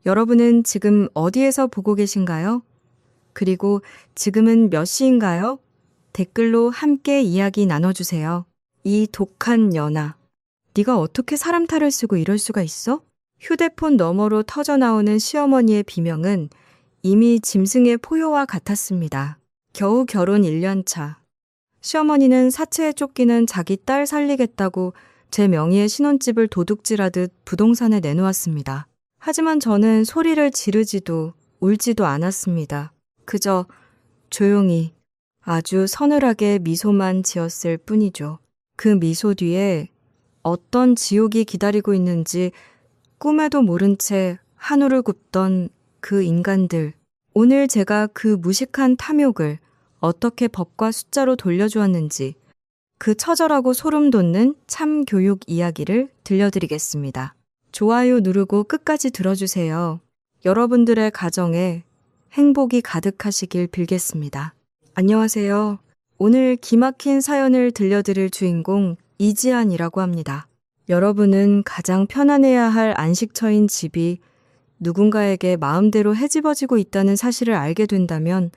여러분은 지금 어디에서 보고 계신가요? 그리고 지금은 몇 시인가요? 댓글로 함께 이야기 나눠주세요. 이 독한 연아. 네가 어떻게 사람 탈을 쓰고 이럴 수가 있어? 휴대폰 너머로 터져나오는 시어머니의 비명은 이미 짐승의 포효와 같았습니다. 겨우 결혼 1년 차. 시어머니는 사채에 쫓기는 자기 딸 살리겠다고 제 명의의 신혼집을 도둑질하듯 부동산에 내놓았습니다. 하지만 저는 소리를 지르지도 울지도 않았습니다. 그저 조용히 아주 서늘하게 미소만 지었을 뿐이죠. 그 미소 뒤에 어떤 지옥이 기다리고 있는지 꿈에도 모른 채 한우를 굽던 그 인간들. 오늘 제가 그 무식한 탐욕을 어떻게 법과 숫자로 돌려주었는지 그 처절하고 소름 돋는 참교육 이야기를 들려드리겠습니다. 좋아요 누르고 끝까지 들어주세요. 여러분들의 가정에 행복이 가득하시길 빌겠습니다. 안녕하세요. 오늘 기막힌 사연을 들려드릴 주인공 이지안이라고 합니다. 여러분은 가장 편안해야 할 안식처인 집이 누군가에게 마음대로 헤집어지고 있다는 사실을 알게 된다면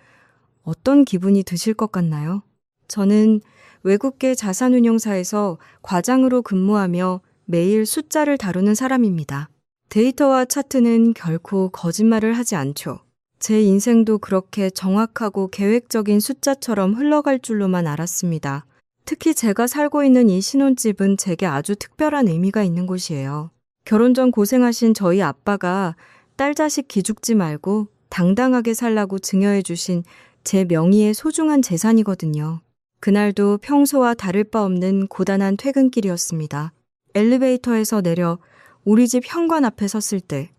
어떤 기분이 드실 것 같나요? 저는 외국계 자산운용사에서 과장으로 근무하며 매일 숫자를 다루는 사람입니다. 데이터와 차트는 결코 거짓말을 하지 않죠. 제 인생도 그렇게 정확하고 계획적인 숫자처럼 흘러갈 줄로만 알았습니다. 특히 제가 살고 있는 이 신혼집은 제게 아주 특별한 의미가 있는 곳이에요. 결혼 전 고생하신 저희 아빠가 딸 자식 기죽지 말고 당당하게 살라고 증여해 주신 제 명의의 소중한 재산이거든요. 그날도 평소와 다를 바 없는 고단한 퇴근길이었습니다. 엘리베이터에서 내려 우리 집 현관 앞에 섰을 때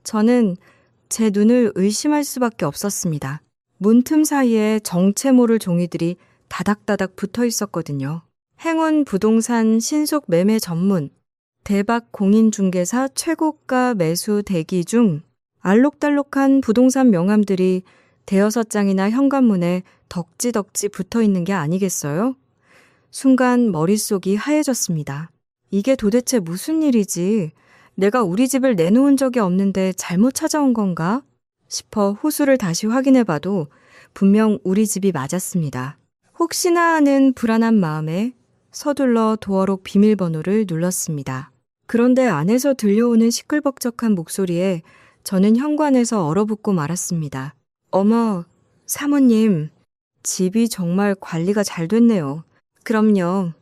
저는 제 눈을 의심할 수밖에 없었습니다. 문틈 사이에 정체 모를 종이들이 다닥다닥 붙어 있었거든요. 행운 부동산 신속 매매 전문, 대박 공인중개사 최고가 매수 대기 중 알록달록한 부동산 명함들이 대여섯 장이나 현관문에 덕지덕지 붙어 있는 게 아니겠어요? 순간 머릿속이 하얘졌습니다. 이게 도대체 무슨 일이지? 내가 우리 집을 내놓은 적이 없는데 잘못 찾아온 건가? 싶어 호수를 다시 확인해봐도 분명 우리 집이 맞았습니다. 혹시나 하는 불안한 마음에 서둘러 도어록 비밀번호를 눌렀습니다. 그런데 안에서 들려오는 시끌벅적한 목소리에 저는 현관에서 얼어붙고 말았습니다. 어머, 사모님, 집이 정말 관리가 잘 됐네요. 그럼요.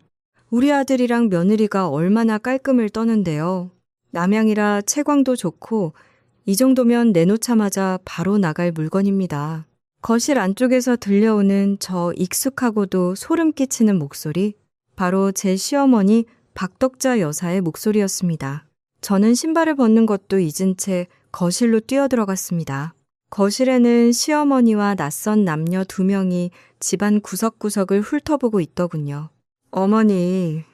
우리 아들이랑 며느리가 얼마나 깔끔을 떠는데요. 남양이라 채광도 좋고 이 정도면 내놓자마자 바로 나갈 물건입니다. 거실 안쪽에서 들려오는 저 익숙하고도 소름 끼치는 목소리, 바로 제 시어머니 박덕자 여사의 목소리였습니다. 저는 신발을 벗는 것도 잊은 채 거실로 뛰어들어갔습니다. 거실에는 시어머니와 낯선 남녀 2명이 집안 구석구석을 훑어보고 있더군요. 어머니,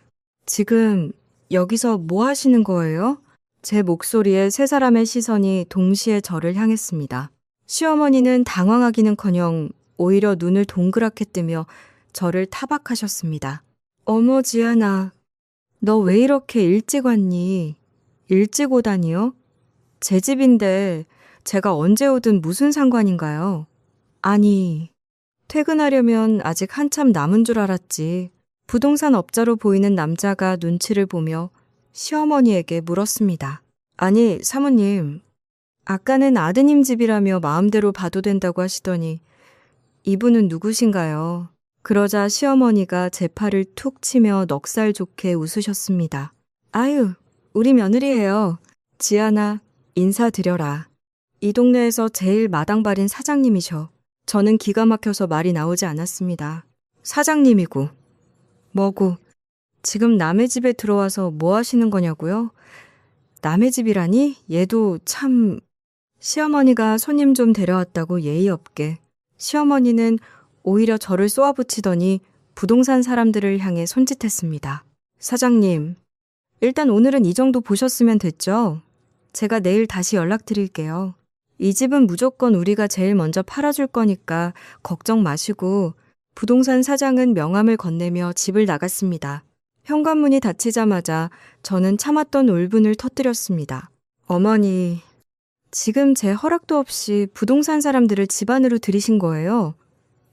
지금 여기서 뭐 하시는 거예요? 제 목소리에 세 사람의 시선이 동시에 저를 향했습니다. 시어머니는 당황하기는커녕 오히려 눈을 동그랗게 뜨며 저를 타박하셨습니다. 어머 지안아, 너 왜 이렇게 일찍 왔니? 일찍 오다니요? 제 집인데 제가 언제 오든 무슨 상관인가요? 아니, 퇴근하려면 아직 한참 남은 줄 알았지. 부동산 업자로 보이는 남자가 눈치를 보며 시어머니에게 물었습니다. 아니, 사모님, 아까는 아드님 집이라며 마음대로 봐도 된다고 하시더니 이분은 누구신가요? 그러자 시어머니가 제 팔을 툭 치며 넉살 좋게 웃으셨습니다. 아유, 우리 며느리예요. 지안아, 인사드려라. 이 동네에서 제일 마당발인 사장님이셔. 저는 기가 막혀서 말이 나오지 않았습니다. 사장님이고, 뭐고, 지금 남의 집에 들어와서 뭐 하시는 거냐고요? 남의 집이라니? 얘도 참... 시어머니가 손님 좀 데려왔다고 예의 없게. 시어머니는 오히려 저를 쏘아붙이더니 부동산 사람들을 향해 손짓했습니다. 사장님, 일단 오늘은 이 정도 보셨으면 됐죠? 제가 내일 다시 연락드릴게요. 이 집은 무조건 우리가 제일 먼저 팔아줄 거니까 걱정 마시고. 부동산 사장은 명함을 건네며 집을 나갔습니다. 현관문이 닫히자마자 저는 참았던 울분을 터뜨렸습니다. 어머니, 지금 제 허락도 없이 부동산 사람들을 집 안으로 들이신 거예요.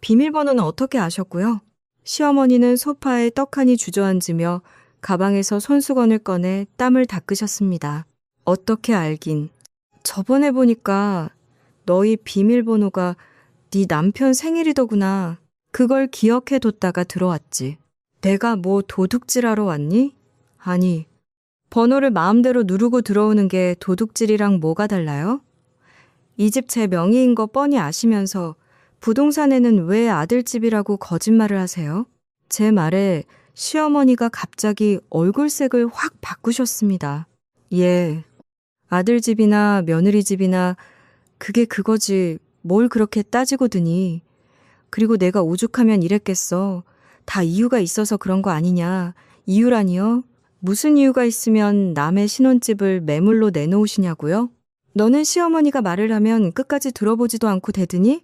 비밀번호는 어떻게 아셨고요? 시어머니는 소파에 떡하니 주저앉으며 가방에서 손수건을 꺼내 땀을 닦으셨습니다. 어떻게 알긴. 저번에 보니까 너희 비밀번호가 네 남편 생일이더구나. 그걸 기억해뒀다가 들어왔지. 내가 뭐 도둑질하러 왔니? 아니, 번호를 마음대로 누르고 들어오는 게 도둑질이랑 뭐가 달라요? 이 집 제 명의인 거 뻔히 아시면서 부동산에는 왜 아들 집이라고 거짓말을 하세요? 제 말에 시어머니가 갑자기 얼굴색을 확 바꾸셨습니다. 예, 아들 집이나 며느리 집이나 그게 그거지 뭘 그렇게 따지고 드니. 그리고 내가 오죽하면 이랬겠어. 다 이유가 있어서 그런 거 아니냐. 이유라니요? 무슨 이유가 있으면 남의 신혼집을 매물로 내놓으시냐고요? 너는 시어머니가 말을 하면 끝까지 들어보지도 않고 대드니?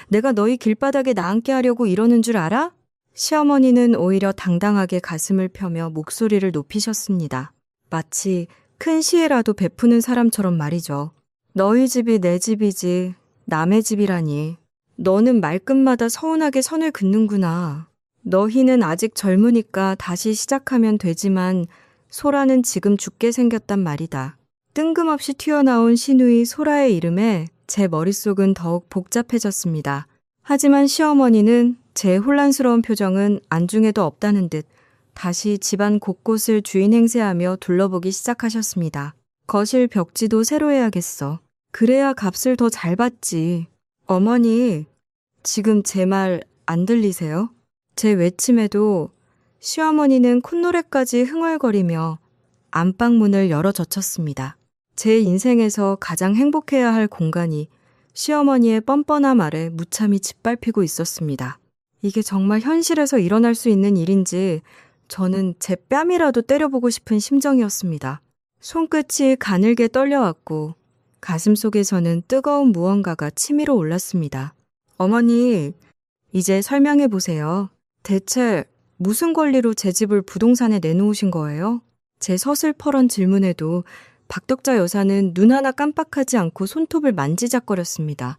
내가 너희 길바닥에 나앉게 하려고 이러는 줄 알아? 시어머니는 오히려 당당하게 가슴을 펴며 목소리를 높이셨습니다. 마치 큰 시혜라도 베푸는 사람처럼 말이죠. 너희 집이 내 집이지 남의 집이라니. 너는 말끝마다 서운하게 선을 긋는구나. 너희는 아직 젊으니까 다시 시작하면 되지만 소라는 지금 죽게 생겼단 말이다. 뜬금없이 튀어나온 시누이 소라의 이름에 제 머릿속은 더욱 복잡해졌습니다. 하지만 시어머니는 제 혼란스러운 표정은 안중에도 없다는 듯 다시 집안 곳곳을 주인 행세하며 둘러보기 시작하셨습니다. 거실 벽지도 새로 해야겠어. 그래야 값을 더 잘 받지. 어머니, 지금 제 말 안 들리세요? 제 외침에도 시어머니는 콧노래까지 흥얼거리며 안방문을 열어 젖혔습니다. 제 인생에서 가장 행복해야 할 공간이 시어머니의 뻔뻔한 말에 무참히 짓밟히고 있었습니다. 이게 정말 현실에서 일어날 수 있는 일인지 저는 제 뺨이라도 때려보고 싶은 심정이었습니다. 손끝이 가늘게 떨려왔고 가슴속에서는 뜨거운 무언가가 치밀어 올랐습니다. 어머니, 이제 설명해 보세요. 대체 무슨 권리로 제 집을 부동산에 내놓으신 거예요? 제 서슬퍼런 질문에도 박덕자 여사는 눈 하나 깜빡하지 않고 손톱을 만지작거렸습니다.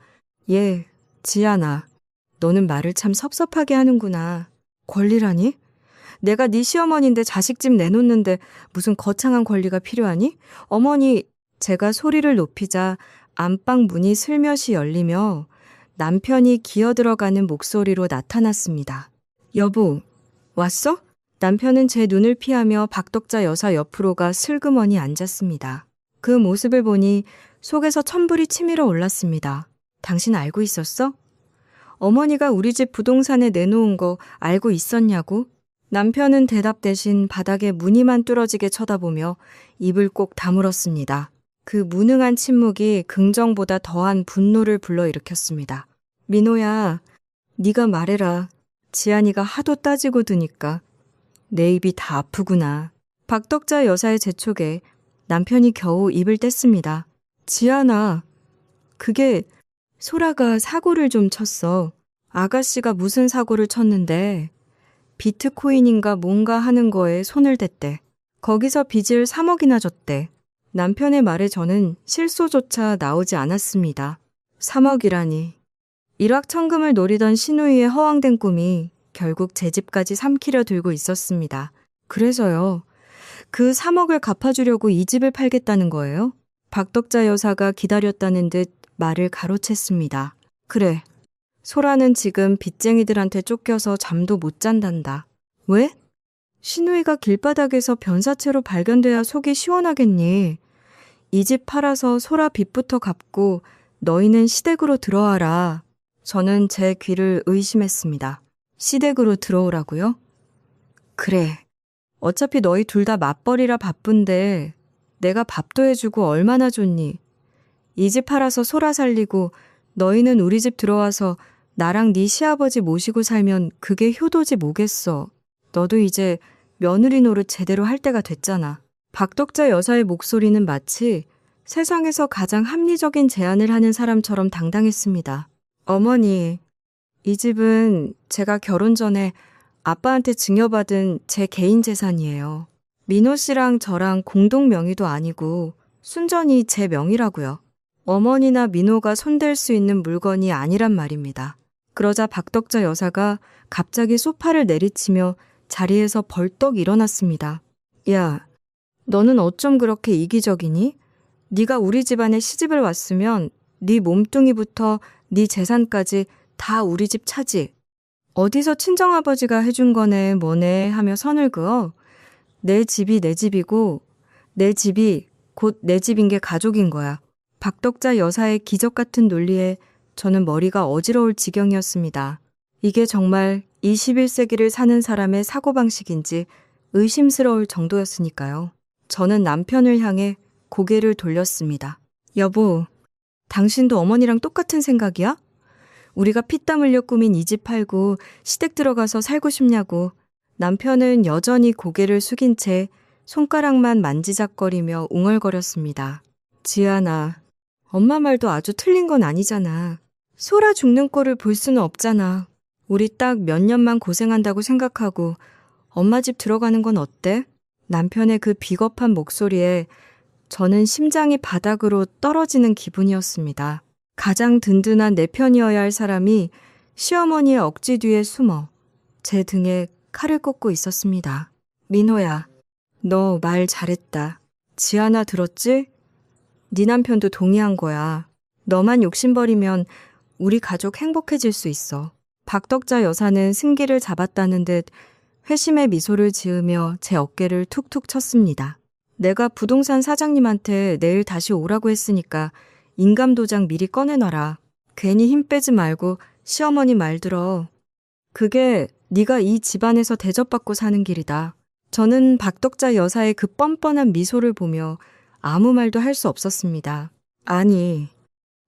예, 지아나, 너는 말을 참 섭섭하게 하는구나. 권리라니? 내가 네 시어머니인데 자식 집 내놓는데 무슨 거창한 권리가 필요하니? 어머니, 제가 소리를 높이자 안방 문이 슬며시 열리며 남편이 기어들어가는 목소리로 나타났습니다. 여보, 왔어? 남편은 제 눈을 피하며 박덕자 여사 옆으로 가 슬그머니 앉았습니다. 그 모습을 보니 속에서 천불이 치밀어 올랐습니다. 당신 알고 있었어? 어머니가 우리 집 부동산에 내놓은 거 알고 있었냐고? 남편은 대답 대신 바닥에 무늬만 뚫어지게 쳐다보며 입을 꼭 다물었습니다. 그 무능한 침묵이 긍정보다 더한 분노를 불러일으켰습니다. 민호야, 네가 말해라. 지안이가 하도 따지고 드니까 내 입이 다 아프구나. 박덕자 여사의 재촉에 남편이 겨우 입을 뗐습니다. 지안아, 그게 소라가 사고를 좀 쳤어. 아가씨가 무슨 사고를 쳤는데 비트코인인가 뭔가 하는 거에 손을 댔대. 거기서 빚을 3억이나 졌대. 남편의 말에 저는 실소조차 나오지 않았습니다. 3억이라니. 일확천금을 노리던 시누이의 허황된 꿈이 결국 제 집까지 삼키려 들고 있었습니다. 그래서요. 그 3억을 갚아주려고 이 집을 팔겠다는 거예요? 박덕자 여사가 기다렸다는 듯 말을 가로챘습니다. 그래. 소라는 지금 빚쟁이들한테 쫓겨서 잠도 못 잔단다. 왜? 시누이가 길바닥에서 변사체로 발견돼야 속이 시원하겠니? 이 집 팔아서 소라 빚부터 갚고 너희는 시댁으로 들어와라. 저는 제 귀를 의심했습니다. 시댁으로 들어오라고요? 그래. 어차피 너희 둘 다 맞벌이라 바쁜데 내가 밥도 해주고 얼마나 좋니? 이 집 팔아서 소라 살리고 너희는 우리 집 들어와서 나랑 네 시아버지 모시고 살면 그게 효도지 뭐겠어. 너도 이제 며느리 노릇 제대로 할 때가 됐잖아. 박덕자 여사의 목소리는 마치 세상에서 가장 합리적인 제안을 하는 사람처럼 당당했습니다. 어머니, 이 집은 제가 결혼 전에 아빠한테 증여받은 제 개인 재산이에요. 민호 씨랑 저랑 공동 명의도 아니고 순전히 제 명의라고요. 어머니나 민호가 손댈 수 있는 물건이 아니란 말입니다. 그러자 박덕자 여사가 갑자기 소파를 내리치며 자리에서 벌떡 일어났습니다. 야, 너는 어쩜 그렇게 이기적이니? 네가 우리 집안에 시집을 왔으면 네 몸뚱이부터 네 재산까지 다 우리 집 차지. 어디서 친정아버지가 해준 거네 뭐네 하며 선을 그어 내 집이 내 집이고 내 집이 곧 내 집인 게 가족인 거야. 박덕자 여사의 기적 같은 논리에 저는 머리가 어지러울 지경이었습니다. 이게 정말 21세기를 사는 사람의 사고방식인지 의심스러울 정도였으니까요. 저는 남편을 향해 고개를 돌렸습니다. 여보, 당신도 어머니랑 똑같은 생각이야? 우리가 피땀 흘려 꾸민 이 집 팔고 시댁 들어가서 살고 싶냐고. 남편은 여전히 고개를 숙인 채 손가락만 만지작거리며 웅얼거렸습니다. 지안아, 엄마 말도 아주 틀린 건 아니잖아. 소라 죽는 꼴을 볼 수는 없잖아. 우리 딱 몇 년만 고생한다고 생각하고 엄마 집 들어가는 건 어때? 남편의 그 비겁한 목소리에 저는 심장이 바닥으로 떨어지는 기분이었습니다. 가장 든든한 내 편이어야 할 사람이 시어머니의 억지 뒤에 숨어 제 등에 칼을 꽂고 있었습니다. 민호야, 너 말 잘했다. 지아나 들었지? 네 남편도 동의한 거야. 너만 욕심버리면 우리 가족 행복해질 수 있어. 박덕자 여사는 승기를 잡았다는 듯 회심의 미소를 지으며 제 어깨를 툭툭 쳤습니다. 내가 부동산 사장님한테 내일 다시 오라고 했으니까 인감도장 미리 꺼내놔라. 괜히 힘 빼지 말고 시어머니 말 들어. 그게 네가 이 집안에서 대접받고 사는 길이다. 저는 박덕자 여사의 그 뻔뻔한 미소를 보며 아무 말도 할 수 없었습니다. 아니,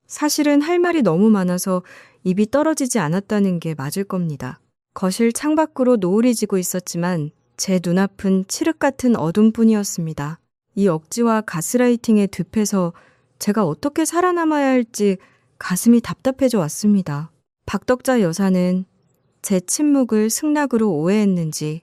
사실은 할 말이 너무 많아서 입이 떨어지지 않았다는 게 맞을 겁니다. 거실 창밖으로 노을이 지고 있었지만 제 눈앞은 칠흑 같은 어둠뿐이었습니다. 이 억지와 가스라이팅의 늪에서 제가 어떻게 살아남아야 할지 가슴이 답답해져 왔습니다. 박덕자 여사는 제 침묵을 승낙으로 오해했는지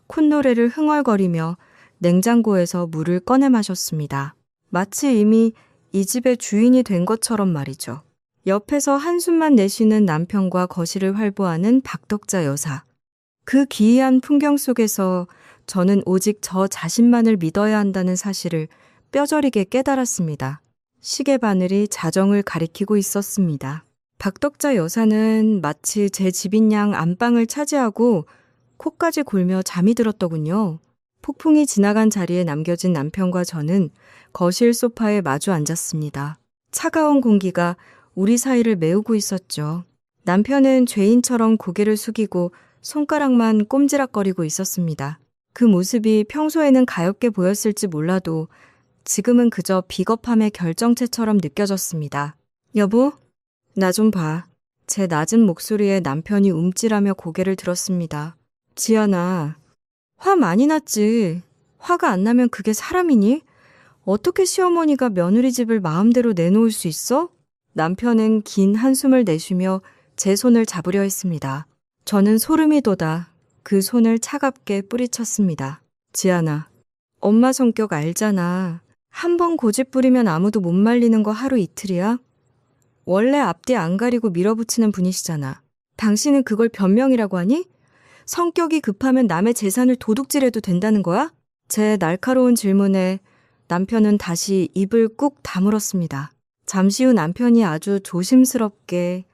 콧노래를 흥얼거리며 냉장고에서 물을 꺼내 마셨습니다. 마치 이미 이 집의 주인이 된 것처럼 말이죠. 옆에서 한숨만 내쉬는 남편과 거실을 활보하는 박덕자 여사. 그 기이한 풍경 속에서 저는 오직 저 자신만을 믿어야 한다는 사실을 뼈저리게 깨달았습니다. 시계 바늘이 자정을 가리키고 있었습니다. 박덕자 여사는 마치 제 집인 양 안방을 차지하고 코까지 골며 잠이 들었더군요. 폭풍이 지나간 자리에 남겨진 남편과 저는 거실 소파에 마주 앉았습니다. 차가운 공기가 우리 사이를 메우고 있었죠. 남편은 죄인처럼 고개를 숙이고 손가락만 꼼지락거리고 있었습니다. 그 모습이 평소에는 가엾게 보였을지 몰라도 지금은 그저 비겁함의 결정체처럼 느껴졌습니다. 여보, 나 좀 봐. 제 낮은 목소리에 남편이 움찔하며 고개를 들었습니다. 지안아, 화 많이 났지. 화가 안 나면 그게 사람이니? 어떻게 시어머니가 며느리 집을 마음대로 내놓을 수 있어? 남편은 긴 한숨을 내쉬며 제 손을 잡으려 했습니다. 저는 소름이 돋아 그 손을 차갑게 뿌리쳤습니다. 지안아, 엄마 성격 알잖아. 한 번 고집 부리면 아무도 못 말리는 거 하루 이틀이야? 원래 앞뒤 안 가리고 밀어붙이는 분이시잖아. 당신은 그걸 변명이라고 하니? 성격이 급하면 남의 재산을 도둑질해도 된다는 거야? 제 날카로운 질문에 남편은 다시 입을 꾹 다물었습니다. 잠시 후 남편이 아주 조심스럽게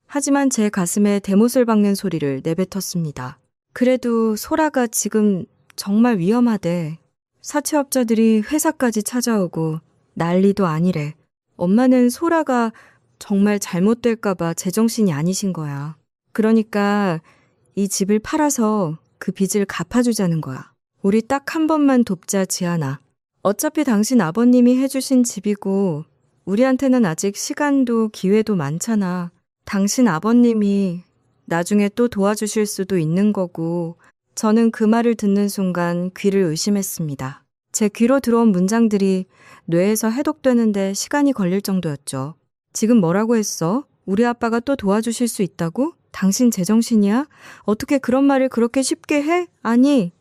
하지만 제 가슴에 대못을 박는 소리를 내뱉었습니다. 그래도 소라가 지금 정말 위험하대. 사채업자들이 회사까지 찾아오고 난리도 아니래. 엄마는 소라가 정말 잘못될까봐 제정신이 아니신 거야. 그러니까 이 집을 팔아서 그 빚을 갚아주자는 거야. 우리 딱 한 번만 돕자, 지안아. 어차피 당신 아버님이 해주신 집이고 우리한테는 아직 시간도 기회도 많잖아. 당신 아버님이 나중에 또 도와주실 수도 있는 거고. 저는 그 말을 듣는 순간 귀를 의심했습니다. 제 귀로 들어온 문장들이 뇌에서 해독되는데 시간이 걸릴 정도였죠. 지금 뭐라고 했어? 우리 아빠가 또 도와주실 수 있다고? 당신 제정신이야? 어떻게 그런 말을 그렇게 쉽게 해? 아니,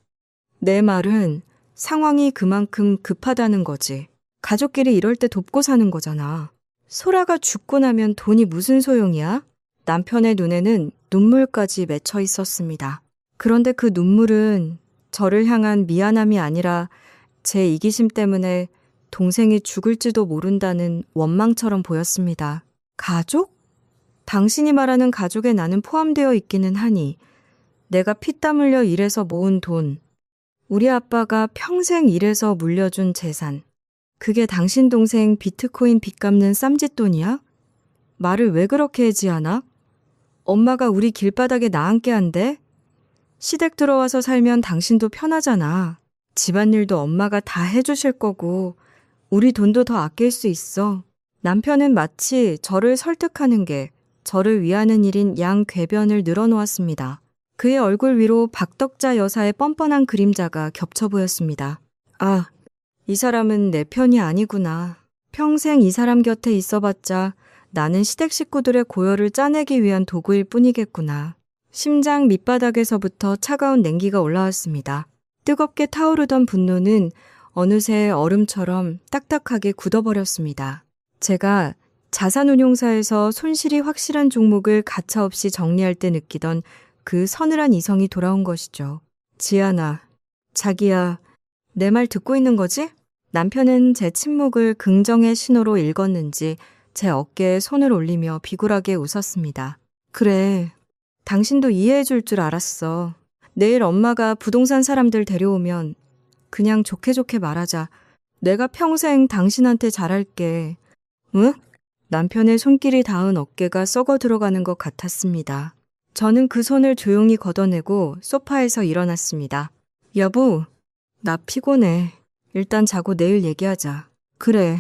내 말은 상황이 그만큼 급하다는 거지. 가족끼리 이럴 때 돕고 사는 거잖아. 소라가 죽고 나면 돈이 무슨 소용이야? 남편의 눈에는 눈물까지 맺혀 있었습니다. 그런데 그 눈물은 저를 향한 미안함이 아니라 제 이기심 때문에 동생이 죽을지도 모른다는 원망처럼 보였습니다. 가족? 당신이 말하는 가족에 나는 포함되어 있기는 하니 내가 피땀 흘려 일해서 모은 돈, 우리 아빠가 평생 일해서 물려준 재산, 그게 당신 동생 비트코인 빚 갚는 쌈짓돈이야? 말을 왜 그렇게 해지하나? 엄마가 우리 길바닥에 나앉게 한대? 시댁 들어와서 살면 당신도 편하잖아. 집안일도 엄마가 다 해주실 거고 우리 돈도 더 아낄 수 있어. 남편은 마치 저를 설득하는 게 저를 위하는 일인 양궤변을 늘어놓았습니다. 그의 얼굴 위로 박덕자 여사의 뻔뻔한 그림자가 겹쳐 보였습니다. 아, 이 사람은 내 편이 아니구나. 평생 이 사람 곁에 있어봤자 나는 시댁 식구들의 고열을 짜내기 위한 도구일 뿐이겠구나. 심장 밑바닥에서부터 차가운 냉기가 올라왔습니다. 뜨겁게 타오르던 분노는 어느새 얼음처럼 딱딱하게 굳어버렸습니다. 제가 자산운용사에서 손실이 확실한 종목을 가차없이 정리할 때 느끼던 그 서늘한 이성이 돌아온 것이죠. 지아나, 자기야, 내 말 듣고 있는 거지? 남편은 제 침묵을 긍정의 신호로 읽었는지 제 어깨에 손을 올리며 비굴하게 웃었습니다. 그래, 당신도 이해해 줄 줄 알았어. 내일 엄마가 부동산 사람들 데려오면 그냥 좋게 좋게 말하자. 내가 평생 당신한테 잘할게. 응? 남편의 손길이 닿은 어깨가 썩어 들어가는 것 같았습니다. 저는 그 손을 조용히 걷어내고 소파에서 일어났습니다. 여보, 나 피곤해. 일단 자고 내일 얘기하자. 그래.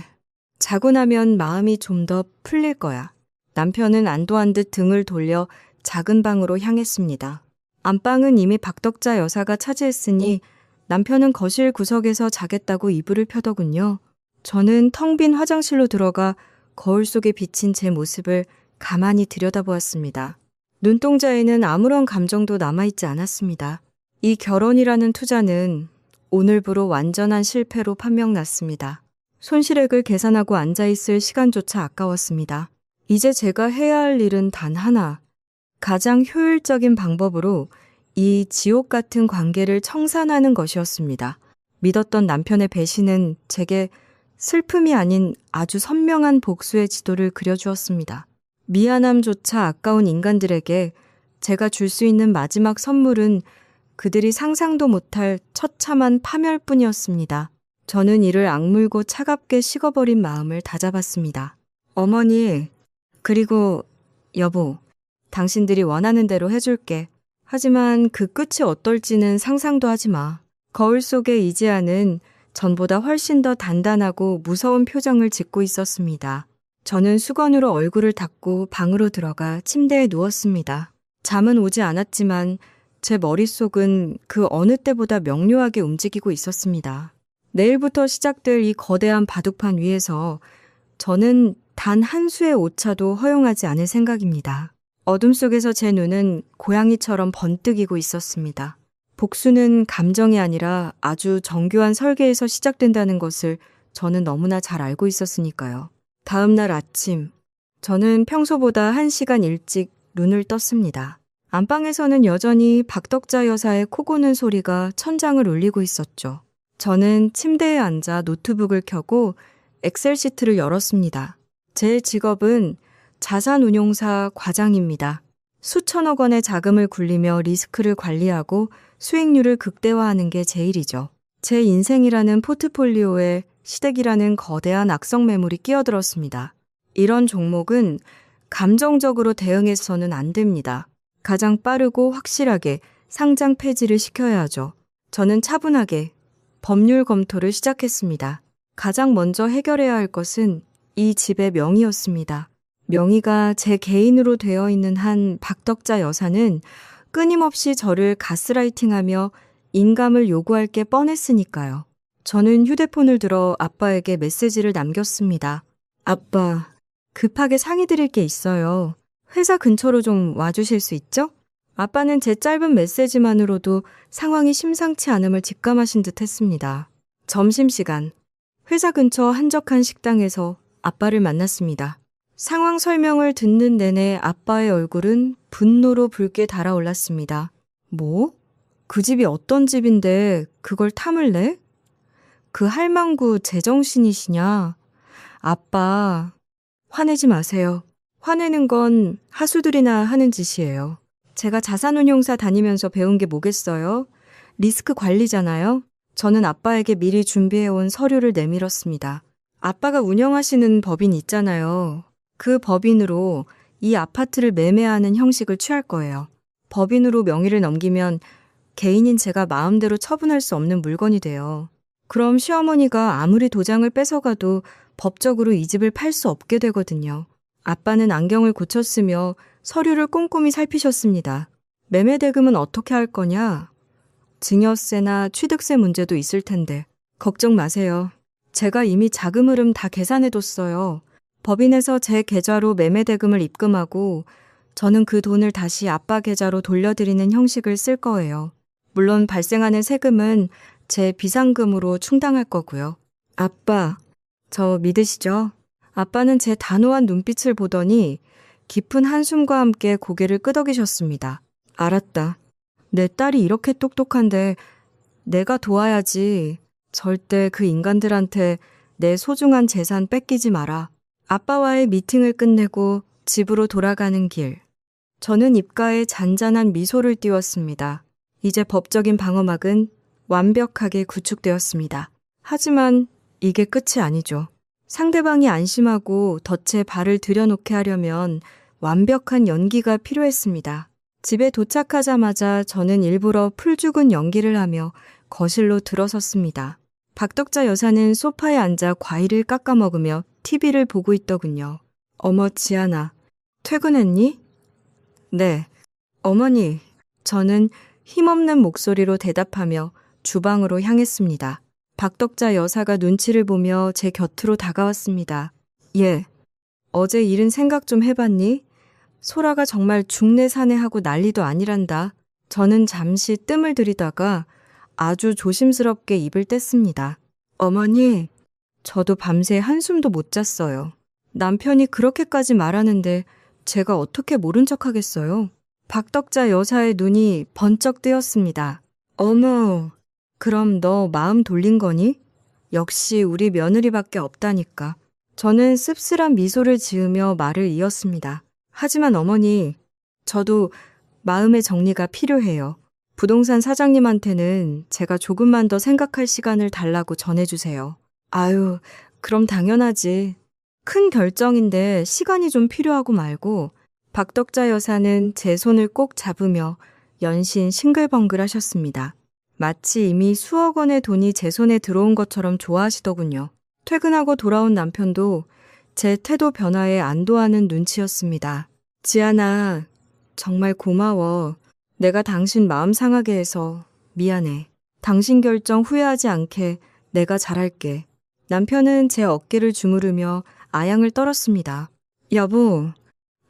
자고 나면 마음이 좀 더 풀릴 거야. 남편은 안도한 듯 등을 돌려 작은 방으로 향했습니다. 안방은 이미 박덕자 여사가 차지했으니 남편은 거실 구석에서 자겠다고 이불을 펴더군요. 저는 텅 빈 화장실로 들어가 거울 속에 비친 제 모습을 가만히 들여다보았습니다. 눈동자에는 아무런 감정도 남아있지 않았습니다. 이 결혼이라는 투자는 오늘부로 완전한 실패로 판명났습니다. 손실액을 계산하고 앉아있을 시간조차 아까웠습니다. 이제 제가 해야 할 일은 단 하나. 가장 효율적인 방법으로 이 지옥 같은 관계를 청산하는 것이었습니다. 믿었던 남편의 배신은 제게 슬픔이 아닌 아주 선명한 복수의 지도를 그려주었습니다. 미안함조차 아까운 인간들에게 제가 줄 수 있는 마지막 선물은 그들이 상상도 못할 처참한 파멸뿐이었습니다. 저는 이를 악물고 차갑게 식어버린 마음을 다잡았습니다. 어머니, 그리고 여보, 당신들이 원하는 대로 해줄게. 하지만 그 끝이 어떨지는 상상도 하지 마. 거울 속의 이지아는 전보다 훨씬 더 단단하고 무서운 표정을 짓고 있었습니다. 저는 수건으로 얼굴을 닦고 방으로 들어가 침대에 누웠습니다. 잠은 오지 않았지만 제 머릿속은 그 어느 때보다 명료하게 움직이고 있었습니다. 내일부터 시작될 이 거대한 바둑판 위에서 저는 단 한 수의 오차도 허용하지 않을 생각입니다. 어둠 속에서 제 눈은 고양이처럼 번뜩이고 있었습니다. 복수는 감정이 아니라 아주 정교한 설계에서 시작된다는 것을 저는 너무나 잘 알고 있었으니까요. 다음 날 아침, 저는 평소보다 1시간 일찍 눈을 떴습니다. 안방에서는 여전히 박덕자 여사의 코 고는 소리가 천장을 울리고 있었죠. 저는 침대에 앉아 노트북을 켜고 엑셀 시트를 열었습니다. 제 직업은 자산운용사 과장입니다. 수천억 원의 자금을 굴리며 리스크를 관리하고 수익률을 극대화하는 게 제 일이죠. 제 인생이라는 포트폴리오에 시댁이라는 거대한 악성 매물이 끼어들었습니다. 이런 종목은 감정적으로 대응해서는 안 됩니다. 가장 빠르고 확실하게 상장 폐지를 시켜야 하죠. 저는 차분하게 법률 검토를 시작했습니다. 가장 먼저 해결해야 할 것은 이 집의 명의였습니다. 명의가 제 개인으로 되어 있는 한 박덕자 여사는 끊임없이 저를 가스라이팅하며 인감을 요구할 게 뻔했으니까요. 저는 휴대폰을 들어 아빠에게 메시지를 남겼습니다. 아빠, 급하게 상의드릴 게 있어요. 회사 근처로 좀 와주실 수 있죠? 아빠는 제 짧은 메시지만으로도 상황이 심상치 않음을 직감하신 듯 했습니다. 점심시간, 회사 근처 한적한 식당에서 아빠를 만났습니다. 상황 설명을 듣는 내내 아빠의 얼굴은 분노로 붉게 달아올랐습니다. 뭐? 그 집이 어떤 집인데 그걸 탐을 내? 그 할망구 제정신이시냐? 아빠, 화내지 마세요. 화내는 건 하수들이나 하는 짓이에요. 제가 자산운용사 다니면서 배운 게 뭐겠어요? 리스크 관리잖아요. 저는 아빠에게 미리 준비해온 서류를 내밀었습니다. 아빠가 운영하시는 법인 있잖아요. 그 법인으로 이 아파트를 매매하는 형식을 취할 거예요. 법인으로 명의를 넘기면 개인인 제가 마음대로 처분할 수 없는 물건이 돼요. 그럼 시어머니가 아무리 도장을 뺏어가도 법적으로 이 집을 팔 수 없게 되거든요. 아빠는 안경을 고쳤으며 서류를 꼼꼼히 살피셨습니다. 매매 대금은 어떻게 할 거냐? 증여세나 취득세 문제도 있을 텐데 걱정 마세요. 제가 이미 자금 흐름 다 계산해뒀어요. 법인에서 제 계좌로 매매 대금을 입금하고 저는 그 돈을 다시 아빠 계좌로 돌려드리는 형식을 쓸 거예요. 물론 발생하는 세금은 제 비상금으로 충당할 거고요. 아빠, 저 믿으시죠? 아빠는 제 단호한 눈빛을 보더니 깊은 한숨과 함께 고개를 끄덕이셨습니다. 알았다. 내 딸이 이렇게 똑똑한데 내가 도와야지. 절대 그 인간들한테 내 소중한 재산 뺏기지 마라. 아빠와의 미팅을 끝내고 집으로 돌아가는 길. 저는 입가에 잔잔한 미소를 띄웠습니다. 이제 법적인 방어막은 완벽하게 구축되었습니다. 하지만 이게 끝이 아니죠. 상대방이 안심하고 덫에 발을 들여놓게 하려면 완벽한 연기가 필요했습니다. 집에 도착하자마자 저는 일부러 풀죽은 연기를 하며 거실로 들어섰습니다. 박덕자 여사는 소파에 앉아 과일을 깎아 먹으며 TV를 보고 있더군요. 어머, 지안아, 퇴근했니? 네. 어머니, 저는 힘없는 목소리로 대답하며 주방으로 향했습니다. 박덕자 여사가 눈치를 보며 제 곁으로 다가왔습니다. 예, 어제 일은 생각 좀 해봤니? 소라가 정말 중내사내하고 난리도 아니란다. 저는 잠시 뜸을 들이다가 아주 조심스럽게 입을 뗐습니다. 어머니, 저도 밤새 한숨도 못 잤어요. 남편이 그렇게까지 말하는데 제가 어떻게 모른 척 하겠어요? 박덕자 여사의 눈이 번쩍 뜨였습니다. 어머, 그럼 너 마음 돌린 거니? 역시 우리 며느리밖에 없다니까. 저는 씁쓸한 미소를 지으며 말을 이었습니다. 하지만 어머니, 저도 마음의 정리가 필요해요. 부동산 사장님한테는 제가 조금만 더 생각할 시간을 달라고 전해주세요. 아유, 그럼 당연하지. 큰 결정인데 시간이 좀 필요하고 말고. 박덕자 여사는 제 손을 꼭 잡으며 연신 싱글벙글 하셨습니다. 마치 이미 수억 원의 돈이 제 손에 들어온 것처럼 좋아하시더군요. 퇴근하고 돌아온 남편도 제 태도 변화에 안도하는 눈치였습니다. 지안아, 정말 고마워. 내가 당신 마음 상하게 해서 미안해. 당신 결정 후회하지 않게 내가 잘할게. 남편은 제 어깨를 주무르며 아양을 떨었습니다. 여보,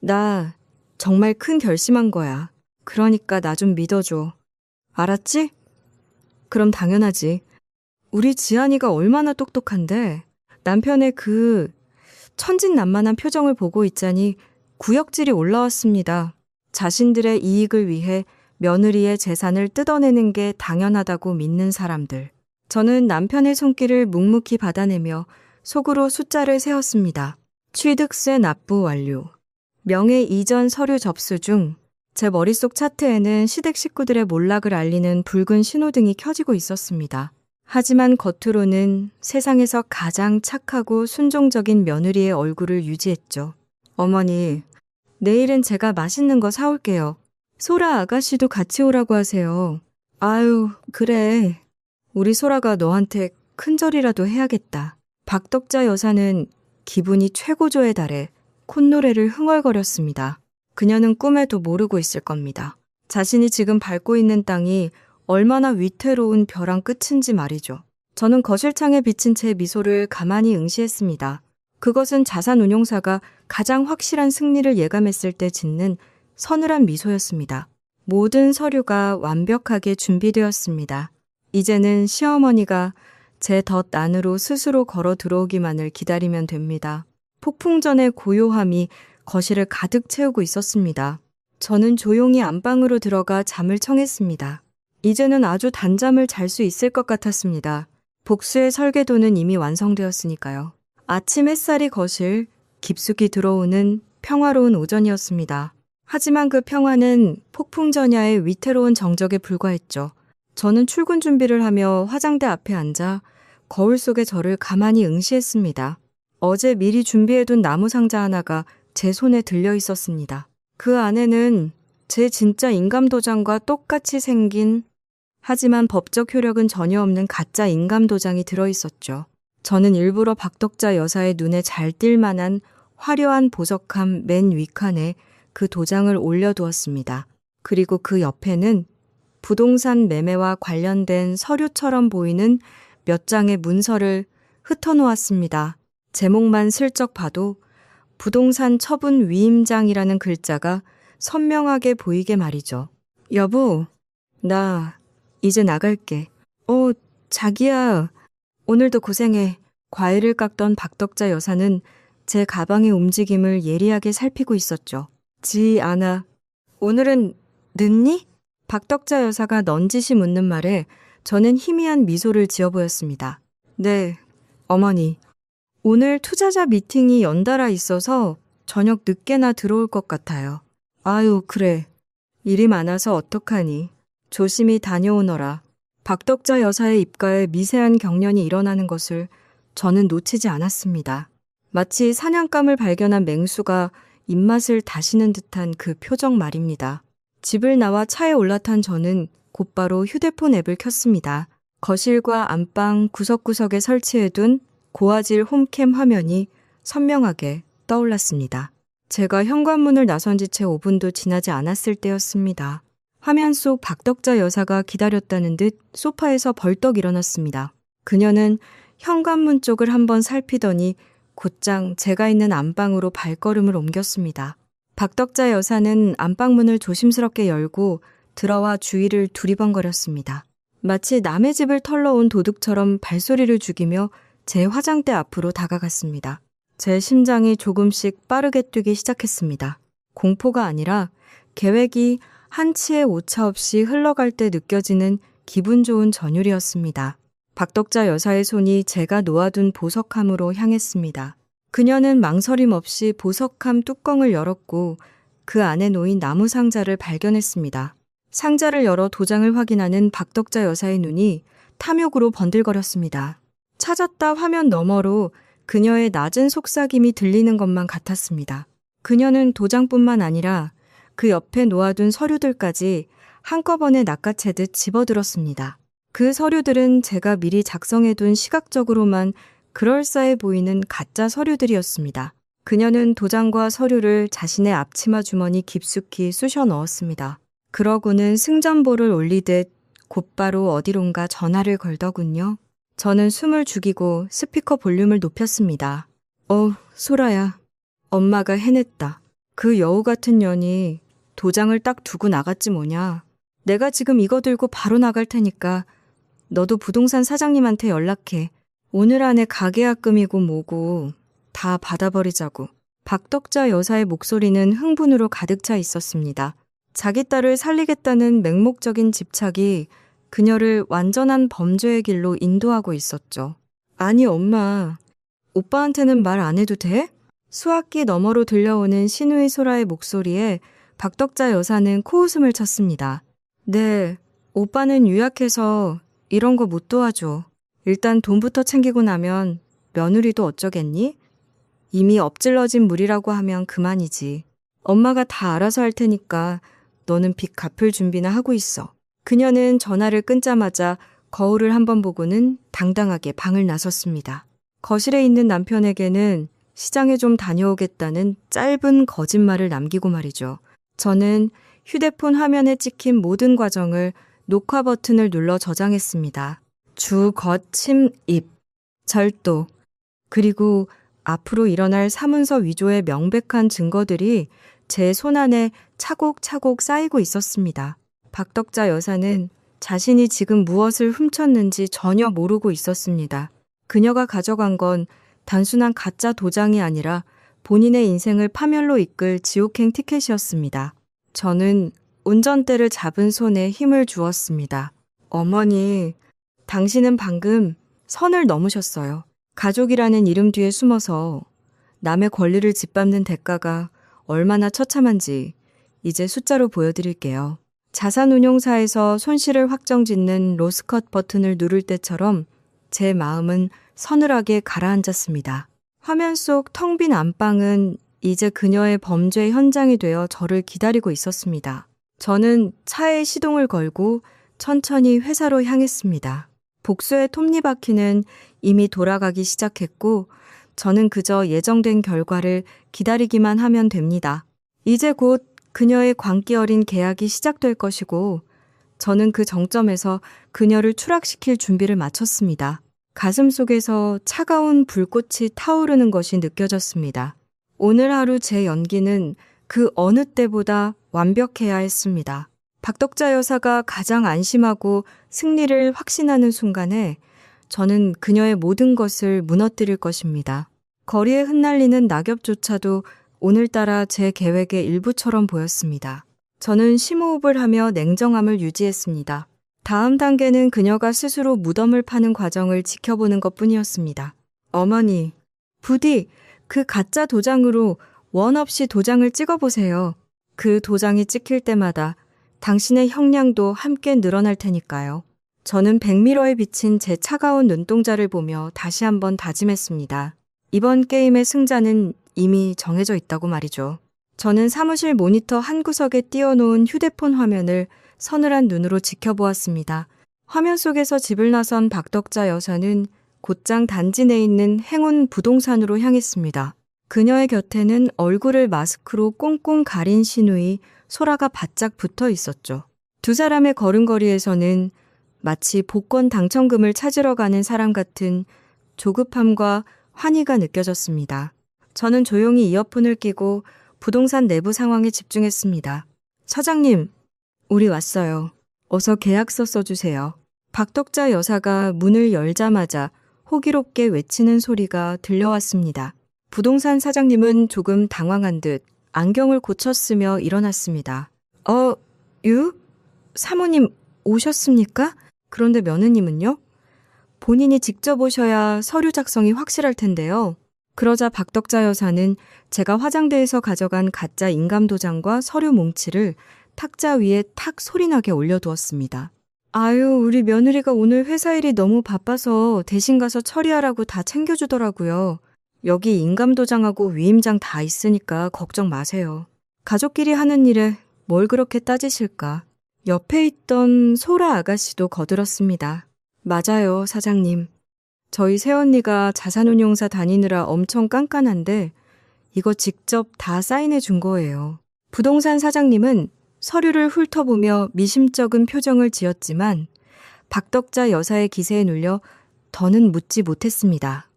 나 정말 큰 결심한 거야. 그러니까 나 좀 믿어줘. 알았지? 그럼 당연하지. 우리 지안이가 얼마나 똑똑한데 남편의 그 천진난만한 표정을 보고 있자니 구역질이 올라왔습니다. 자신들의 이익을 위해 며느리의 재산을 뜯어내는 게 당연하다고 믿는 사람들. 저는 남편의 손길을 묵묵히 받아내며 속으로 숫자를 세었습니다. 취득세 납부 완료. 명예 이전 서류 접수 중. 제 머릿속 차트에는 시댁 식구들의 몰락을 알리는 붉은 신호등이 켜지고 있었습니다. 하지만 겉으로는 세상에서 가장 착하고 순종적인 며느리의 얼굴을 유지했죠. 어머니, 내일은 제가 맛있는 거 사올게요. 소라 아가씨도 같이 오라고 하세요. 아유, 그래. 우리 소라가 너한테 큰절이라도 해야겠다. 박덕자 여사는 기분이 최고조에 달해 콧노래를 흥얼거렸습니다. 그녀는 꿈에도 모르고 있을 겁니다. 자신이 지금 밟고 있는 땅이 얼마나 위태로운 벼랑 끝인지 말이죠. 저는 거실창에 비친 제 미소를 가만히 응시했습니다. 그것은 자산운용사가 가장 확실한 승리를 예감했을 때 짓는 서늘한 미소였습니다. 모든 서류가 완벽하게 준비되었습니다. 이제는 시어머니가 제 덫 안으로 스스로 걸어 들어오기만을 기다리면 됩니다. 폭풍전의 고요함이 거실을 가득 채우고 있었습니다. 저는 조용히 안방으로 들어가 잠을 청했습니다. 이제는 아주 단잠을 잘 수 있을 것 같았습니다. 복수의 설계도는 이미 완성되었으니까요. 아침 햇살이 거실 깊숙이 들어오는 평화로운 오전이었습니다. 하지만 그 평화는 폭풍전야의 위태로운 정적에 불과했죠. 저는 출근 준비를 하며 화장대 앞에 앉아 거울 속의 저를 가만히 응시했습니다. 어제 미리 준비해둔 나무 상자 하나가 제 손에 들려 있었습니다. 그 안에는 제 진짜 인감도장과 똑같이 생긴 하지만 법적 효력은 전혀 없는 가짜 인감도장이 들어있었죠. 저는 일부러 박덕자 여사의 눈에 잘 띌 만한 화려한 보석함 맨 윗칸에 그 도장을 올려두었습니다. 그리고 그 옆에는 부동산 매매와 관련된 서류처럼 보이는 몇 장의 문서를 흩어놓았습니다. 제목만 슬쩍 봐도 부동산 처분 위임장이라는 글자가 선명하게 보이게 말이죠. 여보, 나 이제 나갈게. 자기야, 오늘도 고생해. 과일을 깎던 박덕자 여사는 제 가방의 움직임을 예리하게 살피고 있었죠. 지아나, 오늘은 늦니? 박덕자 여사가 넌지시 묻는 말에 저는 희미한 미소를 지어 보였습니다. 네, 어머니. 오늘 투자자 미팅이 연달아 있어서 저녁 늦게나 들어올 것 같아요. 아유, 그래. 일이 많아서 어떡하니. 조심히 다녀오너라. 박덕자 여사의 입가에 미세한 경련이 일어나는 것을 저는 놓치지 않았습니다. 마치 사냥감을 발견한 맹수가 입맛을 다시는 듯한 그 표정 말입니다. 집을 나와 차에 올라탄 저는 곧바로 휴대폰 앱을 켰습니다. 거실과 안방 구석구석에 설치해둔 고화질 홈캠 화면이 선명하게 떠올랐습니다. 제가 현관문을 나선 지 채 5분도 지나지 않았을 때였습니다. 화면 속 박덕자 여사가 기다렸다는 듯 소파에서 벌떡 일어났습니다. 그녀는 현관문 쪽을 한번 살피더니 곧장 제가 있는 안방으로 발걸음을 옮겼습니다. 박덕자 여사는 안방문을 조심스럽게 열고 들어와 주위를 두리번거렸습니다. 마치 남의 집을 털러 온 도둑처럼 발소리를 죽이며 제 화장대 앞으로 다가갔습니다. 제 심장이 조금씩 빠르게 뛰기 시작했습니다. 공포가 아니라 계획이 한치의 오차 없이 흘러갈 때 느껴지는 기분 좋은 전율이었습니다. 박덕자 여사의 손이 제가 놓아둔 보석함으로 향했습니다. 그녀는 망설임 없이 보석함 뚜껑을 열었고 그 안에 놓인 나무 상자를 발견했습니다. 상자를 열어 도장을 확인하는 박덕자 여사의 눈이 탐욕으로 번들거렸습니다. 찾았다 화면 너머로 그녀의 낮은 속삭임이 들리는 것만 같았습니다. 그녀는 도장뿐만 아니라 그 옆에 놓아둔 서류들까지 한꺼번에 낚아채듯 집어들었습니다. 그 서류들은 제가 미리 작성해둔 시각적으로만 그럴싸해 보이는 가짜 서류들이었습니다. 그녀는 도장과 서류를 자신의 앞치마 주머니 깊숙이 쑤셔 넣었습니다. 그러고는 승전보를 올리듯 곧바로 어디론가 전화를 걸더군요. 저는 숨을 죽이고 스피커 볼륨을 높였습니다. 소라야. 엄마가 해냈다. 그 여우 같은 년이 도장을 딱 두고 나갔지 뭐냐. 내가 지금 이거 들고 바로 나갈 테니까 너도 부동산 사장님한테 연락해. 오늘 안에 가계약금이고 뭐고 다 받아버리자고. 박덕자 여사의 목소리는 흥분으로 가득 차 있었습니다. 자기 딸을 살리겠다는 맹목적인 집착이 그녀를 완전한 범죄의 길로 인도하고 있었죠. 아니 엄마, 오빠한테는 말 안 해도 돼? 수화기 너머로 들려오는 신우이 소라의 목소리에 박덕자 여사는 코웃음을 쳤습니다. 네, 오빠는 유약해서 이런 거 못 도와줘. 일단 돈부터 챙기고 나면 며느리도 어쩌겠니? 이미 엎질러진 물이라고 하면 그만이지. 엄마가 다 알아서 할 테니까 너는 빚 갚을 준비나 하고 있어. 그녀는 전화를 끊자마자 거울을 한번 보고는 당당하게 방을 나섰습니다. 거실에 있는 남편에게는 시장에 좀 다녀오겠다는 짧은 거짓말을 남기고 말이죠. 저는 휴대폰 화면에 찍힌 모든 과정을 녹화 버튼을 눌러 저장했습니다. 주, 거, 침, 입, 절도, 그리고 앞으로 일어날 사문서 위조의 명백한 증거들이 제 손안에 차곡차곡 쌓이고 있었습니다. 박덕자 여사는 자신이 지금 무엇을 훔쳤는지 전혀 모르고 있었습니다. 그녀가 가져간 건 단순한 가짜 도장이 아니라 본인의 인생을 파멸로 이끌 지옥행 티켓이었습니다. 저는 운전대를 잡은 손에 힘을 주었습니다. 어머니, 당신은 방금 선을 넘으셨어요. 가족이라는 이름 뒤에 숨어서 남의 권리를 짓밟는 대가가 얼마나 처참한지 이제 숫자로 보여드릴게요. 자산운용사에서 손실을 확정짓는 로스컷 버튼을 누를 때처럼 제 마음은 서늘하게 가라앉았습니다. 화면 속 텅 빈 안방은 이제 그녀의 범죄 현장이 되어 저를 기다리고 있었습니다. 저는 차에 시동을 걸고 천천히 회사로 향했습니다. 복수의 톱니바퀴는 이미 돌아가기 시작했고 저는 그저 예정된 결과를 기다리기만 하면 됩니다. 이제 곧 그녀의 광기 어린 계약이 시작될 것이고 저는 그 정점에서 그녀를 추락시킬 준비를 마쳤습니다. 가슴 속에서 차가운 불꽃이 타오르는 것이 느껴졌습니다. 오늘 하루 제 연기는 그 어느 때보다 완벽해야 했습니다. 박덕자 여사가 가장 안심하고 승리를 확신하는 순간에 저는 그녀의 모든 것을 무너뜨릴 것입니다. 거리에 흩날리는 낙엽조차도 오늘따라 제 계획의 일부처럼 보였습니다. 저는 심호흡을 하며 냉정함을 유지했습니다. 다음 단계는 그녀가 스스로 무덤을 파는 과정을 지켜보는 것뿐이었습니다. 어머니, 부디 그 가짜 도장으로 원 없이 도장을 찍어보세요. 그 도장이 찍힐 때마다 당신의 형량도 함께 늘어날 테니까요. 저는 백미러에 비친 제 차가운 눈동자를 보며 다시 한번 다짐했습니다. 이번 게임의 승자는 이미 정해져 있다고 말이죠. 저는 사무실 모니터 한 구석에 띄워놓은 휴대폰 화면을 서늘한 눈으로 지켜보았습니다. 화면 속에서 집을 나선 박덕자 여사는 곧장 단지 내에 있는 행운 부동산으로 향했습니다. 그녀의 곁에는 얼굴을 마스크로 꽁꽁 가린 시누이 소라가 바짝 붙어 있었죠. 두 사람의 걸음걸이에서는 마치 복권 당첨금을 찾으러 가는 사람 같은 조급함과 환희가 느껴졌습니다. 저는 조용히 이어폰을 끼고 부동산 내부 상황에 집중했습니다. 사장님, 우리 왔어요. 어서 계약서 써주세요. 박덕자 여사가 문을 열자마자 호기롭게 외치는 소리가 들려왔습니다. 부동산 사장님은 조금 당황한 듯 안경을 고쳤으며 일어났습니다. 사모님 오셨습니까? 그런데 며느님은요? 본인이 직접 오셔야 서류 작성이 확실할 텐데요. 그러자 박덕자 여사는 제가 화장대에서 가져간 가짜 인감도장과 서류 뭉치를 탁자 위에 탁 소리나게 올려두었습니다. 아유, 우리 며느리가 오늘 회사 일이 너무 바빠서 대신 가서 처리하라고 다 챙겨주더라고요. 여기 인감도장하고 위임장 다 있으니까 걱정 마세요. 가족끼리 하는 일에 뭘 그렇게 따지실까? 옆에 있던 소라 아가씨도 거들었습니다. 맞아요, 사장님. 저희 새언니가 자산운용사 다니느라 엄청 깐깐한데 이거 직접 다 사인해 준 거예요. 부동산 사장님은 서류를 훑어보며 미심쩍은 표정을 지었지만 박덕자 여사의 기세에 눌려 더는 묻지 못했습니다.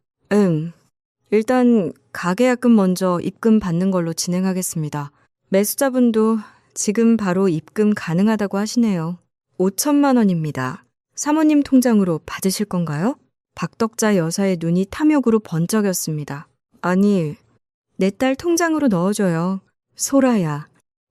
일단 가계약금 먼저 입금 받는 걸로 진행하겠습니다. 매수자분도 지금 바로 입금 가능하다고 하시네요. 5천만 원입니다. 사모님 통장으로 받으실 건가요? 박덕자 여사의 눈이 탐욕으로 번쩍였습니다. 아니, 내 딸 통장으로 넣어줘요. 소라야,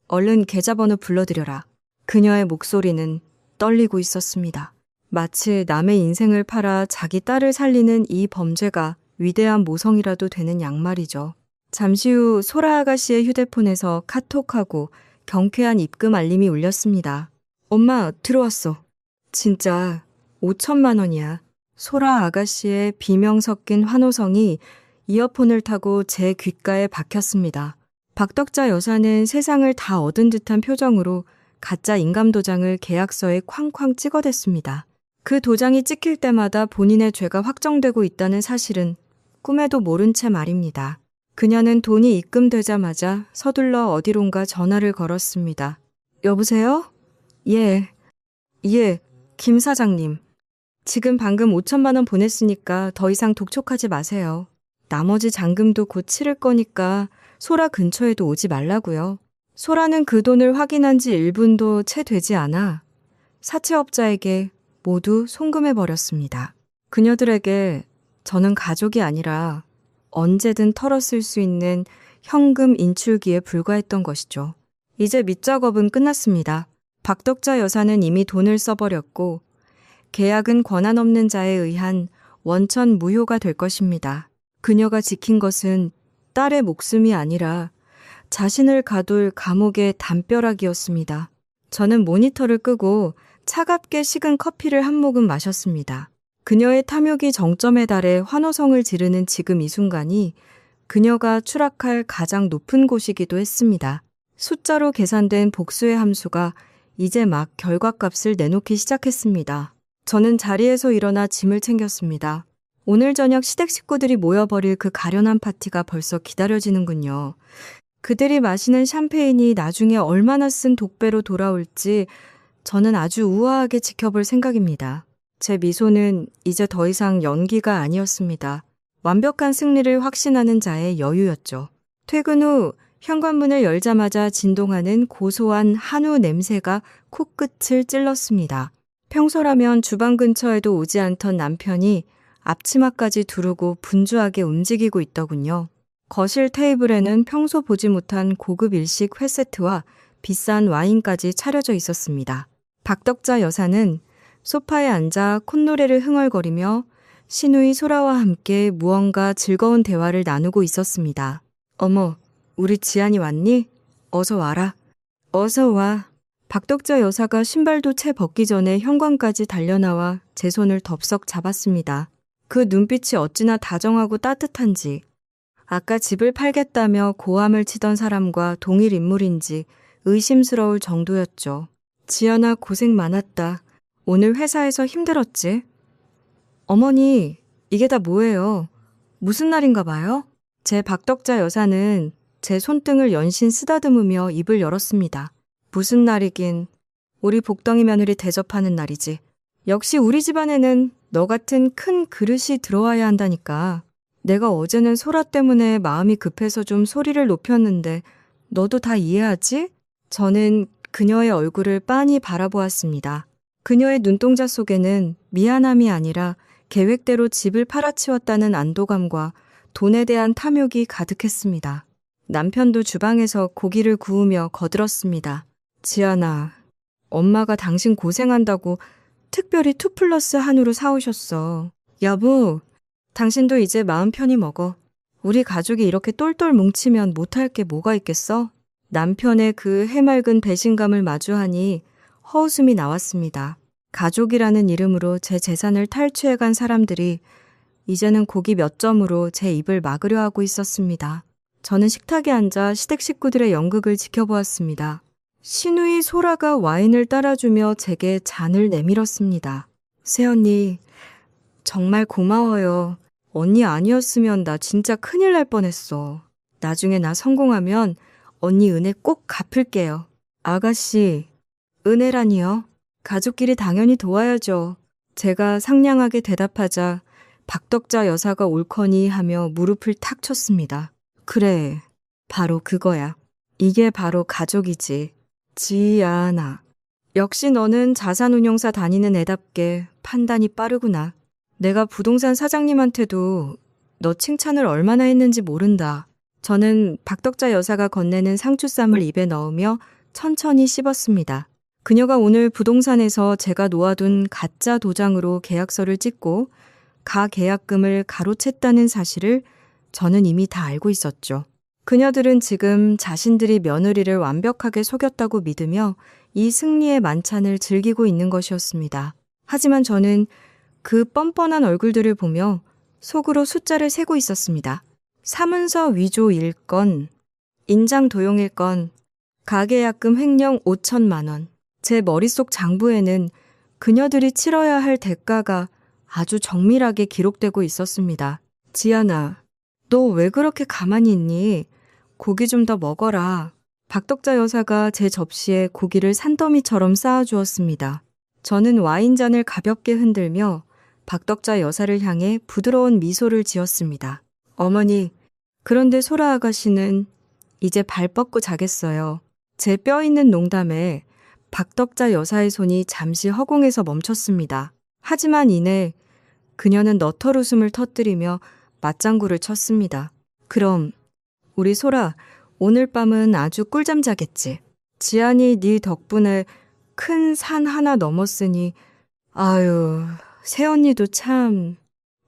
얼른 계좌번호 불러드려라. 그녀의 목소리는 떨리고 있었습니다. 마치 남의 인생을 팔아 자기 딸을 살리는 이 범죄가 위대한 모성이라도 되는 양말이죠. 잠시 후 소라 아가씨의 휴대폰에서 카톡하고 경쾌한 입금 알림이 울렸습니다. 엄마, 들어왔어. 진짜 5천만 원이야. 소라 아가씨의 비명 섞인 환호성이 이어폰을 타고 제 귓가에 박혔습니다. 박덕자 여사는 세상을 다 얻은 듯한 표정으로 가짜 인감도장을 계약서에 쾅쾅 찍어댔습니다. 그 도장이 찍힐 때마다 본인의 죄가 확정되고 있다는 사실은 꿈에도 모른 채 말입니다. 그녀는 돈이 입금되자마자 서둘러 어디론가 전화를 걸었습니다. 여보세요? 예, 김 사장님. 지금 방금 5천만 원 보냈으니까 더 이상 독촉하지 마세요. 나머지 잔금도 곧 치를 거니까 소라 근처에도 오지 말라고요. 소라는 그 돈을 확인한 지 1분도 채 되지 않아 사채업자에게 모두 송금해버렸습니다. 그녀들에게 저는 가족이 아니라 언제든 털어쓸 수 있는 현금 인출기에 불과했던 것이죠. 이제 밑작업은 끝났습니다. 박덕자 여사는 이미 돈을 써버렸고 계약은 권한 없는 자에 의한 원천 무효가 될 것입니다. 그녀가 지킨 것은 딸의 목숨이 아니라 자신을 가둘 감옥의 담벼락이었습니다. 저는 모니터를 끄고 차갑게 식은 커피를 한 모금 마셨습니다. 그녀의 탐욕이 정점에 달해 환호성을 지르는 지금 이 순간이 그녀가 추락할 가장 높은 곳이기도 했습니다. 숫자로 계산된 복수의 함수가 이제 막 결과값을 내놓기 시작했습니다. 저는 자리에서 일어나 짐을 챙겼습니다. 오늘 저녁 시댁 식구들이 모여버릴 그 가련한 파티가 벌써 기다려지는군요. 그들이 마시는 샴페인이 나중에 얼마나 쓴 독배로 돌아올지 저는 아주 우아하게 지켜볼 생각입니다. 제 미소는 이제 더 이상 연기가 아니었습니다. 완벽한 승리를 확신하는 자의 여유였죠. 퇴근 후 현관문을 열자마자 진동하는 고소한 한우 냄새가 코끝을 찔렀습니다. 평소라면 주방 근처에도 오지 않던 남편이 앞치마까지 두르고 분주하게 움직이고 있더군요. 거실 테이블에는 평소 보지 못한 고급 일식 회세트와 비싼 와인까지 차려져 있었습니다. 박덕자 여사는 소파에 앉아 콧노래를 흥얼거리며 시누이 소라와 함께 무언가 즐거운 대화를 나누고 있었습니다. 어머, 우리 지안이 왔니? 어서 와라. 어서 와. 박덕자 여사가 신발도 채 벗기 전에 현관까지 달려나와 제 손을 덥석 잡았습니다. 그 눈빛이 어찌나 다정하고 따뜻한지, 아까 집을 팔겠다며 고함을 치던 사람과 동일 인물인지 의심스러울 정도였죠. 지연아, 고생 많았다. 오늘 회사에서 힘들었지? 어머니, 이게 다 뭐예요? 무슨 날인가 봐요? 제 박덕자 여사는 제 손등을 연신 쓰다듬으며 입을 열었습니다. 무슨 날이긴, 우리 복덩이 며느리 대접하는 날이지. 역시 우리 집안에는 너 같은 큰 그릇이 들어와야 한다니까. 내가 어제는 소라 때문에 마음이 급해서 좀 소리를 높였는데 너도 다 이해하지? 저는 그녀의 얼굴을 빤히 바라보았습니다. 그녀의 눈동자 속에는 미안함이 아니라 계획대로 집을 팔아치웠다는 안도감과 돈에 대한 탐욕이 가득했습니다. 남편도 주방에서 고기를 구우며 거들었습니다. 지안아, 엄마가 당신 고생한다고 특별히 2+1 한우로 사오셨어. 여보, 당신도 이제 마음 편히 먹어. 우리 가족이 이렇게 똘똘 뭉치면 못할 게 뭐가 있겠어? 남편의 그 해맑은 배신감을 마주하니 허웃음이 나왔습니다. 가족이라는 이름으로 제 재산을 탈취해간 사람들이 이제는 고기 몇 점으로 제 입을 막으려 하고 있었습니다. 저는 식탁에 앉아 시댁 식구들의 연극을 지켜보았습니다. 시누이 소라가 와인을 따라주며 제게 잔을 내밀었습니다. 새언니, 정말 고마워요. 언니 아니었으면 나 진짜 큰일 날 뻔했어. 나중에 나 성공하면 언니 은혜 꼭 갚을게요. 아가씨, 은혜라니요? 가족끼리 당연히 도와야죠. 제가 상냥하게 대답하자 박덕자 여사가 옳거니 하며 무릎을 탁 쳤습니다. 그래, 바로 그거야. 이게 바로 가족이지. 지아나. 역시 너는 자산운용사 다니는 애답게 판단이 빠르구나. 내가 부동산 사장님한테도 너 칭찬을 얼마나 했는지 모른다. 저는 박덕자 여사가 건네는 상추쌈을 입에 넣으며 천천히 씹었습니다. 그녀가 오늘 부동산에서 제가 놓아둔 가짜 도장으로 계약서를 찍고 가계약금을 가로챘다는 사실을 저는 이미 다 알고 있었죠. 그녀들은 지금 자신들이 며느리를 완벽하게 속였다고 믿으며 이 승리의 만찬을 즐기고 있는 것이었습니다. 하지만 저는 그 뻔뻔한 얼굴들을 보며 속으로 숫자를 세고 있었습니다. 사문서 위조 1건, 인장 도용 1건, 가계약금 횡령 5천만 원. 제 머릿속 장부에는 그녀들이 치러야 할 대가가 아주 정밀하게 기록되고 있었습니다. 지연아, 너 왜 그렇게 가만히 있니? 고기 좀 더 먹어라. 박덕자 여사가 제 접시에 고기를 산더미처럼 쌓아주었습니다. 저는 와인잔을 가볍게 흔들며 박덕자 여사를 향해 부드러운 미소를 지었습니다. 어머니, 그런데 소라 아가씨는 이제 발 뻗고 자겠어요. 제 뼈 있는 농담에 박덕자 여사의 손이 잠시 허공에서 멈췄습니다. 하지만 이내 그녀는 너털 웃음을 터뜨리며 맞장구를 쳤습니다. 그럼 우리 소라, 오늘 밤은 아주 꿀잠 자겠지. 지안이 네 덕분에 큰 산 하나 넘었으니 아유, 새언니도 참.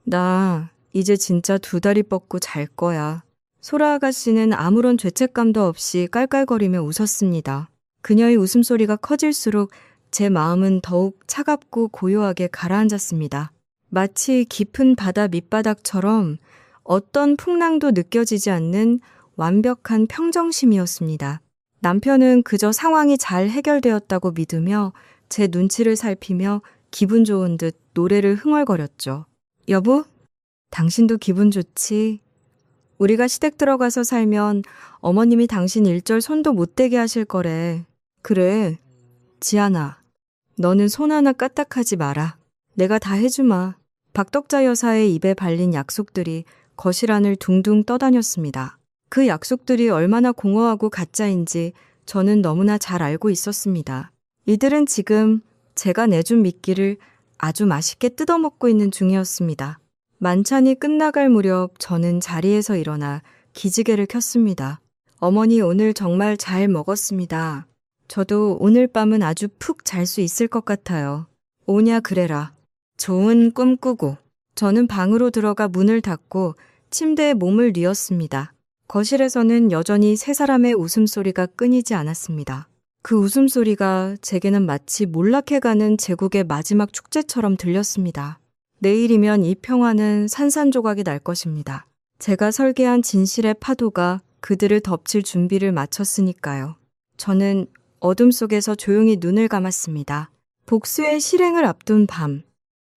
나 이제 진짜 두 다리 뻗고 잘 거야. 소라 아가씨는 아무런 죄책감도 없이 깔깔거리며 웃었습니다. 그녀의 웃음소리가 커질수록 제 마음은 더욱 차갑고 고요하게 가라앉았습니다. 마치 깊은 바다 밑바닥처럼 어떤 풍랑도 느껴지지 않는 완벽한 평정심이었습니다. 남편은 그저 상황이 잘 해결되었다고 믿으며 제 눈치를 살피며 기분 좋은 듯 노래를 흥얼거렸죠. 여보, 당신도 기분 좋지? 우리가 시댁 들어가서 살면 어머님이 당신 일절 손도 못 대게 하실 거래. 그래, 지안아, 너는 손 하나 까딱하지 마라. 내가 다 해주마. 박덕자 여사의 입에 발린 약속들이 거실 안을 둥둥 떠다녔습니다. 그 약속들이 얼마나 공허하고 가짜인지 저는 너무나 잘 알고 있었습니다. 이들은 지금 제가 내준 미끼를 아주 맛있게 뜯어먹고 있는 중이었습니다. 만찬이 끝나갈 무렵 저는 자리에서 일어나 기지개를 켰습니다. 어머니 오늘 정말 잘 먹었습니다. 저도 오늘 밤은 아주 푹 잘 수 있을 것 같아요. 오냐 그래라. 좋은 꿈 꾸고. 저는 방으로 들어가 문을 닫고 침대에 몸을 뉘었습니다. 거실에서는 여전히 세 사람의 웃음소리가 끊이지 않았습니다. 그 웃음소리가 제게는 마치 몰락해가는 제국의 마지막 축제처럼 들렸습니다. 내일이면 이 평화는 산산조각이 날 것입니다. 제가 설계한 진실의 파도가 그들을 덮칠 준비를 마쳤으니까요. 저는 어둠 속에서 조용히 눈을 감았습니다. 복수의 실행을 앞둔 밤,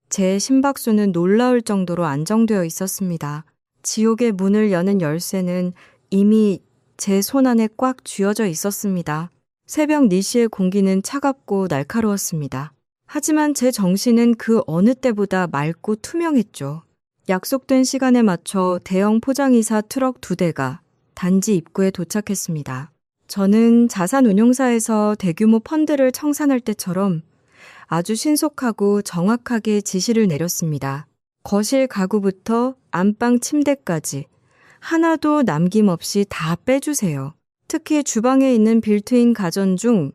제 심박수는 놀라울 정도로 안정되어 있었습니다. 지옥의 문을 여는 열쇠는 이미 제 손 안에 꽉 쥐어져 있었습니다. 새벽 4시의 공기는 차갑고 날카로웠습니다. 하지만 제 정신은 그 어느 때보다 맑고 투명했죠. 약속된 시간에 맞춰 대형 포장이사 트럭 2대가 단지 입구에 도착했습니다. 저는 자산운용사에서 대규모 펀드를 청산할 때처럼 아주 신속하고 정확하게 지시를 내렸습니다. 거실 가구부터 안방 침대까지 하나도 남김없이 다 빼주세요. 특히 주방에 있는 빌트인 가전 중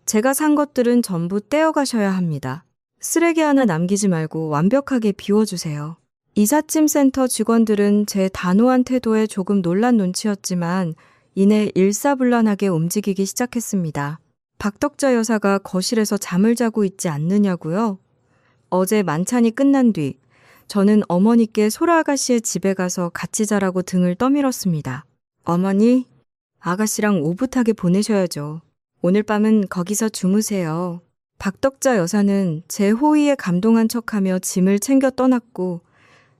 제가 산 것들은 전부 떼어가셔야 합니다. 쓰레기 하나 남기지 말고 완벽하게 비워주세요. 이삿짐 센터 직원들은 제 단호한 태도에 조금 놀란 눈치였지만 이내 일사불란하게 움직이기 시작했습니다. 박덕자 여사가 거실에서 잠을 자고 있지 않느냐고요? 어제 만찬이 끝난 뒤 저는 어머니께 소라 아가씨의 집에 가서 같이 자라고 등을 떠밀었습니다. 어머니, 아가씨랑 오붓하게 보내셔야죠. 오늘 밤은 거기서 주무세요. 박덕자 여사는 제 호의에 감동한 척하며 짐을 챙겨 떠났고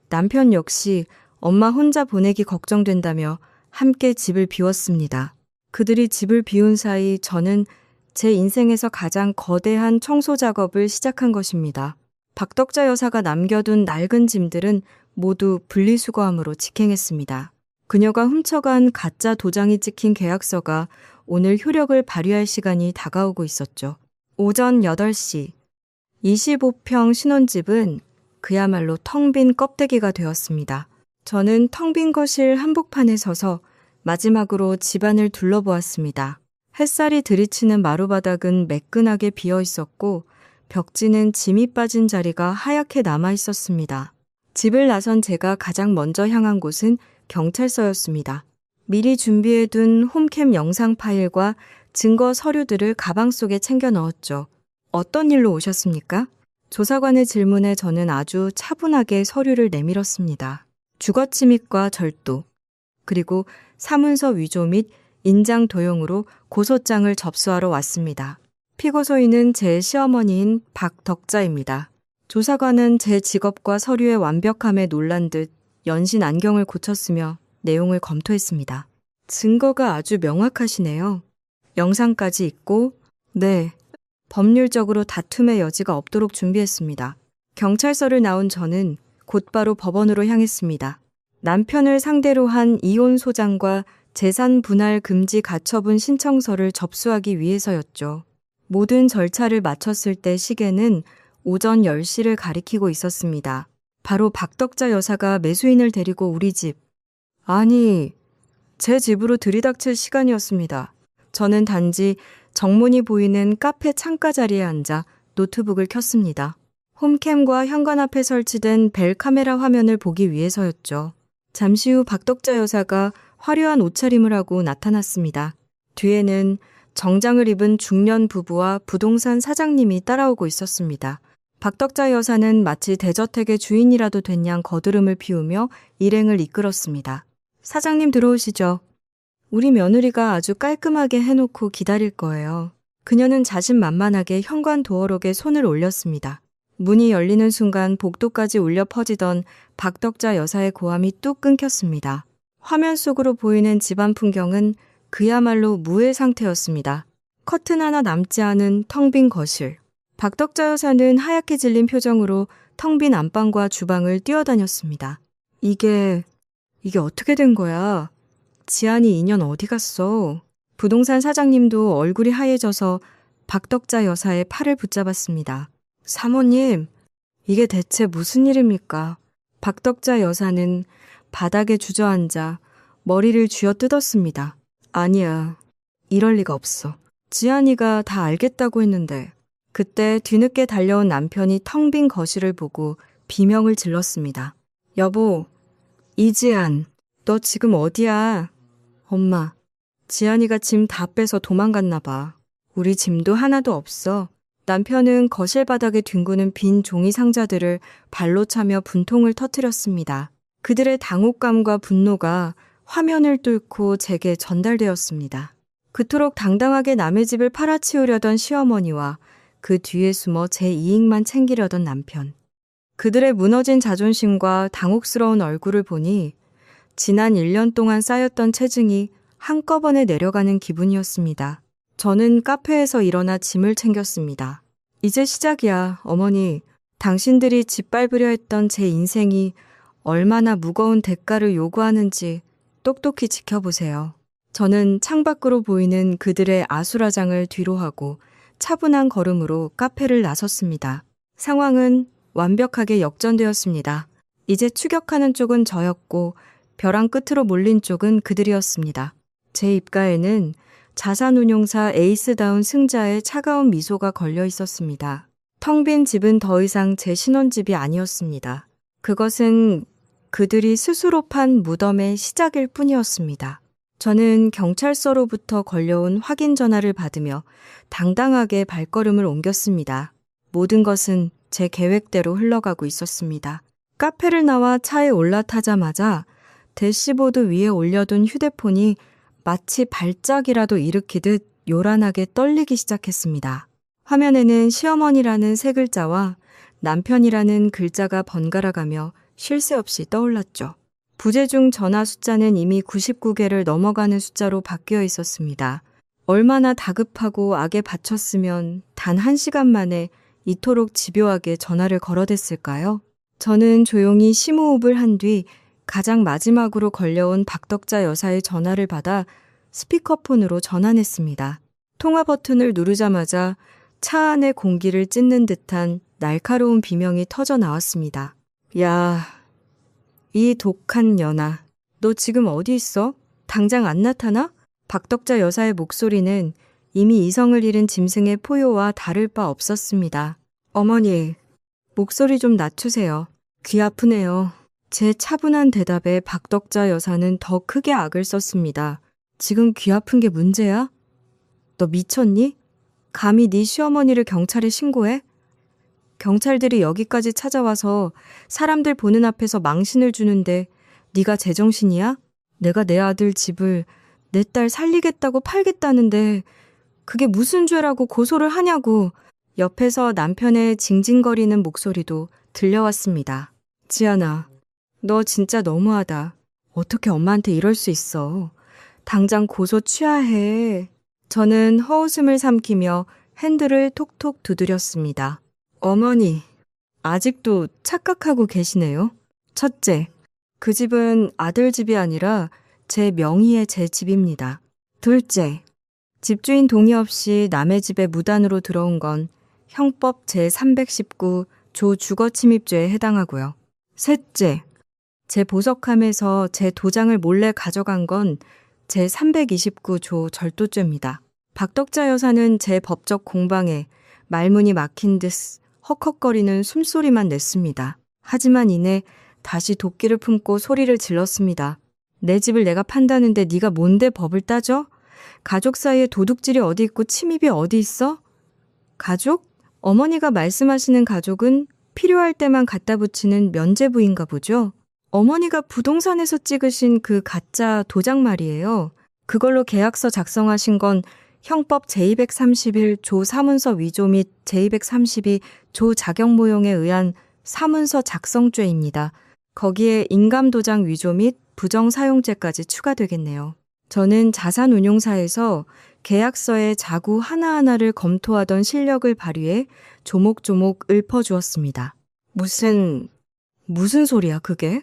남편 역시 엄마 혼자 보내기 걱정된다며 함께 집을 비웠습니다. 그들이 집을 비운 사이 저는 제 인생에서 가장 거대한 청소 작업을 시작한 것입니다. 박덕자 여사가 남겨둔 낡은 짐들은 모두 분리수거함으로 직행했습니다. 그녀가 훔쳐간 가짜 도장이 찍힌 계약서가 오늘 효력을 발휘할 시간이 다가오고 있었죠. 오전 8시, 25평 신혼집은 그야말로 텅 빈 껍데기가 되었습니다. 저는 텅 빈 거실 한복판에 서서 마지막으로 집안을 둘러보았습니다. 햇살이 들이치는 마루바닥은 매끈하게 비어 있었고 벽지는 짐이 빠진 자리가 하얗게 남아 있었습니다. 집을 나선 제가 가장 먼저 향한 곳은 경찰서였습니다. 미리 준비해둔 홈캠 영상 파일과 증거 서류들을 가방 속에 챙겨 넣었죠. 어떤 일로 오셨습니까? 조사관의 질문에 저는 아주 차분하게 서류를 내밀었습니다. 주거침입과 절도, 그리고 사문서 위조 및 인장 도용으로 고소장을 접수하러 왔습니다. 피고소인은 제 시어머니인 박덕자입니다. 조사관은 제 직업과 서류의 완벽함에 놀란 듯 연신 안경을 고쳤으며 내용을 검토했습니다. 증거가 아주 명확하시네요. 영상까지 있고, 네, 법률적으로 다툼의 여지가 없도록 준비했습니다. 경찰서를 나온 저는 곧바로 법원으로 향했습니다. 남편을 상대로 한 이혼 소장과 재산 분할 금지 가처분 신청서를 접수하기 위해서였죠. 모든 절차를 마쳤을 때 시계는 오전 10시를 가리키고 있었습니다. 바로 박덕자 여사가 매수인을 데리고 우리 집, 아니, 제 집으로 들이닥칠 시간이었습니다. 저는 단지 정문이 보이는 카페 창가 자리에 앉아 노트북을 켰습니다. 홈캠과 현관 앞에 설치된 벨 카메라 화면을 보기 위해서였죠. 잠시 후 박덕자 여사가 화려한 옷차림을 하고 나타났습니다. 뒤에는 정장을 입은 중년 부부와 부동산 사장님이 따라오고 있었습니다. 박덕자 여사는 마치 대저택의 주인이라도 된 양 거드름을 피우며 일행을 이끌었습니다. 사장님 들어오시죠. 우리 며느리가 아주 깔끔하게 해놓고 기다릴 거예요. 그녀는 자신만만하게 현관 도어록에 손을 올렸습니다. 문이 열리는 순간 복도까지 울려 퍼지던 박덕자 여사의 고함이 뚝 끊겼습니다. 화면 속으로 보이는 집안 풍경은 그야말로 무의 상태였습니다. 커튼 하나 남지 않은 텅 빈 거실. 박덕자 여사는 하얗게 질린 표정으로 텅 빈 안방과 주방을 뛰어다녔습니다. 이게 어떻게 된 거야? 지안이 인연 어디 갔어? 부동산 사장님도 얼굴이 하얘져서 박덕자 여사의 팔을 붙잡았습니다. 사모님, 이게 대체 무슨 일입니까? 박덕자 여사는 바닥에 주저앉아 머리를 쥐어뜯었습니다. 아니야, 이럴 리가 없어. 지안이가 다 알겠다고 했는데. 그때 뒤늦게 달려온 남편이 텅 빈 거실을 보고 비명을 질렀습니다. 여보, 이지안, 너 지금 어디야? 엄마, 지안이가 짐 다 빼서 도망갔나 봐. 우리 짐도 하나도 없어. 남편은 거실 바닥에 뒹구는 빈 종이 상자들을 발로 차며 분통을 터뜨렸습니다. 그들의 당혹감과 분노가 화면을 뚫고 제게 전달되었습니다. 그토록 당당하게 남의 집을 팔아치우려던 시어머니와 그 뒤에 숨어 제 이익만 챙기려던 남편. 그들의 무너진 자존심과 당혹스러운 얼굴을 보니 지난 1년 동안 쌓였던 체증이 한꺼번에 내려가는 기분이었습니다. 저는 카페에서 일어나 짐을 챙겼습니다. 이제 시작이야, 어머니. 당신들이 짓밟으려 했던 제 인생이 얼마나 무거운 대가를 요구하는지 똑똑히 지켜보세요. 저는 창밖으로 보이는 그들의 아수라장을 뒤로하고 차분한 걸음으로 카페를 나섰습니다. 상황은 완벽하게 역전되었습니다. 이제 추격하는 쪽은 저였고 벼랑 끝으로 몰린 쪽은 그들이었습니다. 제 입가에는 자산운용사 에이스다운 승자의 차가운 미소가 걸려 있었습니다. 텅 빈 집은 더 이상 제 신혼집이 아니었습니다. 그것은 그들이 스스로 판 무덤의 시작일 뿐이었습니다. 저는 경찰서로부터 걸려온 확인 전화를 받으며 당당하게 발걸음을 옮겼습니다. 모든 것은 제 계획대로 흘러가고 있었습니다. 카페를 나와 차에 올라타자마자 대시보드 위에 올려둔 휴대폰이 마치 발작이라도 일으키듯 요란하게 떨리기 시작했습니다. 화면에는 시어머니라는 세 글자와 남편이라는 글자가 번갈아가며 쉴 새 없이 떠올랐죠. 부재중 전화 숫자는 이미 99개를 넘어가는 숫자로 바뀌어 있었습니다. 얼마나 다급하고 악에 바쳤으면 단 1시간 만에 이토록 집요하게 전화를 걸어댔을까요? 저는 조용히 심호흡을 한 뒤 가장 마지막으로 걸려온 박덕자 여사의 전화를 받아 스피커폰으로 전환했습니다. 통화 버튼을 누르자마자 차 안의 공기를 찢는 듯한 날카로운 비명이 터져 나왔습니다. 야, 이 독한 년아, 너 지금 어디 있어? 당장 안 나타나? 박덕자 여사의 목소리는 이미 이성을 잃은 짐승의 포효와 다를 바 없었습니다. 어머니, 목소리 좀 낮추세요. 귀 아프네요. 제 차분한 대답에 박덕자 여사는 더 크게 악을 썼습니다. 지금 귀 아픈 게 문제야? 너 미쳤니? 감히 네 시어머니를 경찰에 신고해? 경찰들이 여기까지 찾아와서 사람들 보는 앞에서 망신을 주는데 네가 제정신이야? 내가 내 아들 집을 내 딸 살리겠다고 팔겠다는데 그게 무슨 죄라고 고소를 하냐고. 옆에서 남편의 징징거리는 목소리도 들려왔습니다. 지안아, 너 진짜 너무하다. 어떻게 엄마한테 이럴 수 있어. 당장 고소 취하해. 저는 헛웃음을 삼키며 핸들을 톡톡 두드렸습니다. 어머니, 아직도 착각하고 계시네요. 첫째, 그 집은 아들 집이 아니라 제 명의의 제 집입니다. 둘째, 집주인 동의 없이 남의 집에 무단으로 들어온 건 형법 제319 조주거침입죄에 해당하고요. 셋째, 제 보석함에서 제 도장을 몰래 가져간 건 제329조 절도죄입니다. 박덕자 여사는 제 법적 공방에 말문이 막힌 듯 헉헉거리는 숨소리만 냈습니다. 하지만 이내 다시 도끼를 품고 소리를 질렀습니다. 내 집을 내가 판다는데 네가 뭔데 법을 따져? 가족 사이에 도둑질이 어디 있고 침입이 어디 있어? 가족? 어머니가 말씀하시는 가족은 필요할 때만 갖다 붙이는 면제부인가 보죠? 어머니가 부동산에서 찍으신 그 가짜 도장 말이에요. 그걸로 계약서 작성하신 건 형법 제231조 사문서 위조 및 제232조 자격 모형에 의한 사문서 작성죄입니다. 거기에 인감도장 위조 및 부정사용죄까지 추가되겠네요. 저는 자산운용사에서 계약서의 자구 하나하나를 검토하던 실력을 발휘해 조목조목 읊어주었습니다. 무슨 소리야 그게?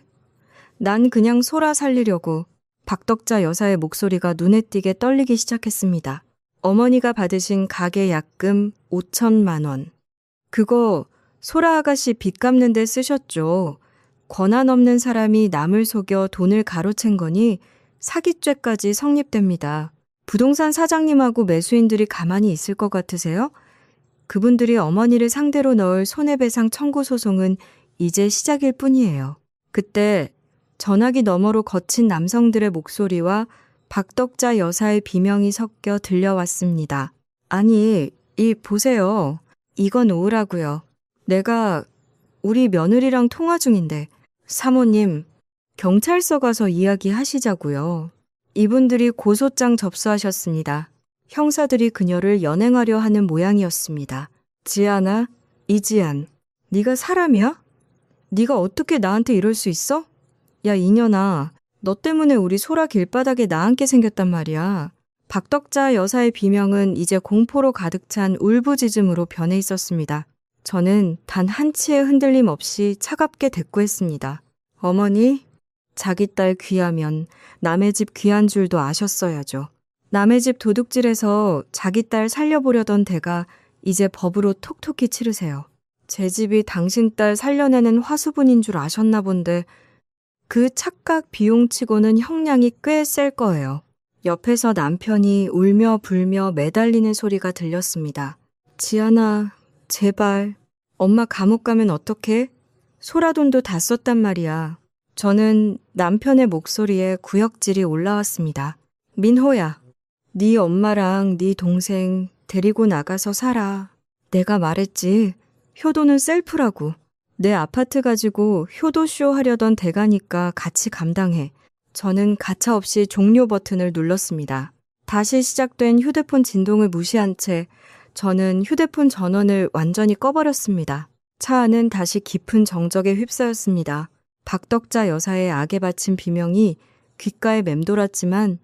난 그냥 소라 살리려고. 박덕자 여사의 목소리가 눈에 띄게 떨리기 시작했습니다. 어머니가 받으신 가계 약금 5천만 원. 그거 소라 아가씨 빚 갚는 데 쓰셨죠. 권한 없는 사람이 남을 속여 돈을 가로챈 거니 사기죄까지 성립됩니다. 부동산 사장님하고 매수인들이 가만히 있을 것 같으세요? 그분들이 어머니를 상대로 넣을 손해배상 청구 소송은 이제 시작일 뿐이에요. 그때 전화기 너머로 거친 남성들의 목소리와 박덕자 여사의 비명이 섞여 들려왔습니다. 아니, 보세요. 이거 놓으라고요. 내가 우리 며느리랑 통화 중인데 사모님, 경찰서 가서 이야기하시자고요. 이분들이 고소장 접수하셨습니다. 형사들이 그녀를 연행하려 하는 모양이었습니다. 지안아, 이지안, 네가 사람이야? 네가 어떻게 나한테 이럴 수 있어? 야 이년아, 너 때문에 우리 소라 길바닥에 나앉게 생겼단 말이야. 박덕자 여사의 비명은 이제 공포로 가득 찬 울부짖음으로 변해 있었습니다. 저는 단 한치의 흔들림 없이 차갑게 대꾸했습니다. 어머니, 자기 딸 귀하면 남의 집 귀한 줄도 아셨어야죠. 남의 집 도둑질해서 자기 딸 살려보려던 대가 이제 법으로 톡톡히 치르세요. 제 집이 당신 딸 살려내는 화수분인 줄 아셨나 본데 그 착각 비용치고는 형량이 꽤 셀 거예요. 옆에서 남편이 울며 불며 매달리는 소리가 들렸습니다. 지안아, 제발. 엄마 감옥 가면 어떡해? 소라돈도 다 썼단 말이야. 저는 남편의 목소리에 구역질이 올라왔습니다. 민호야, 네 엄마랑 네 동생 데리고 나가서 살아. 내가 말했지. 효도는 셀프라고. 내 아파트 가지고 효도쇼 하려던 대가니까 같이 감당해. 저는 가차없이 종료 버튼을 눌렀습니다. 다시 시작된 휴대폰 진동을 무시한 채 저는 휴대폰 전원을 완전히 꺼버렸습니다. 차 안은 다시 깊은 정적에 휩싸였습니다. 박덕자 여사의 악에 바친 비명이 귓가에 맴돌았지만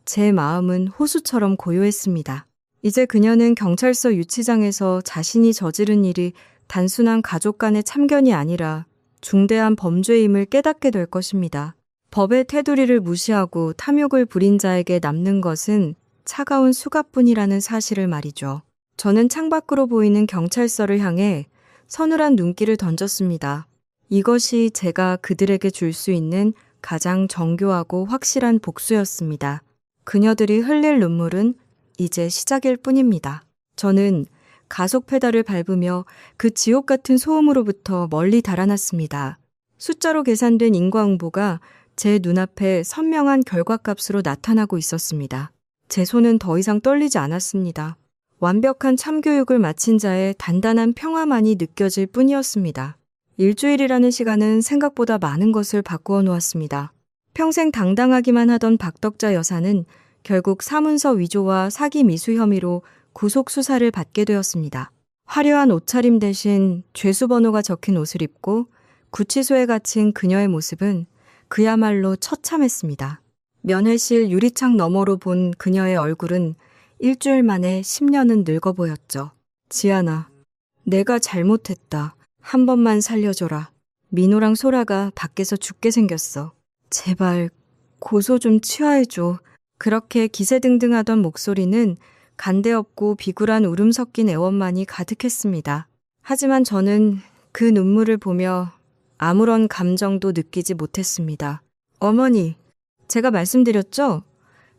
제 마음은 호수처럼 고요했습니다. 이제 그녀는 경찰서 유치장에서 자신이 저지른 일이 단순한 가족 간의 참견이 아니라 중대한 범죄임을 깨닫게 될 것입니다. 법의 테두리를 무시하고 탐욕을 부린 자에게 남는 것은 차가운 수갑뿐이라는 사실을 말이죠. 저는 창밖으로 보이는 경찰서를 향해 서늘한 눈길을 던졌습니다. 이것이 제가 그들에게 줄 수 있는 가장 정교하고 확실한 복수였습니다. 그녀들이 흘릴 눈물은 이제 시작일 뿐입니다. 저는 가속 페달을 밟으며 그 지옥 같은 소음으로부터 멀리 달아났습니다. 숫자로 계산된 인과응보가 제 눈앞에 선명한 결과값으로 나타나고 있었습니다. 제 손은 더 이상 떨리지 않았습니다. 완벽한 참교육을 마친 자의 단단한 평화만이 느껴질 뿐이었습니다. 일주일이라는 시간은 생각보다 많은 것을 바꾸어 놓았습니다. 평생 당당하기만 하던 박덕자 여사는 결국 사문서 위조와 사기 미수 혐의로 구속 수사를 받게 되었습니다. 화려한 옷차림 대신 죄수 번호가 적힌 옷을 입고 구치소에 갇힌 그녀의 모습은 그야말로 처참했습니다. 면회실 유리창 너머로 본 그녀의 얼굴은 일주일 만에 10년은 늙어 보였죠. 지안아, 내가 잘못했다. 한 번만 살려줘라. 민호랑 소라가 밖에서 죽게 생겼어. 제발 고소 좀 취하해줘. 그렇게 기세등등하던 목소리는 간데없고 비굴한 울음 섞인 애원만이 가득했습니다. 하지만 저는 그 눈물을 보며 아무런 감정도 느끼지 못했습니다. 어머니, 제가 말씀드렸죠?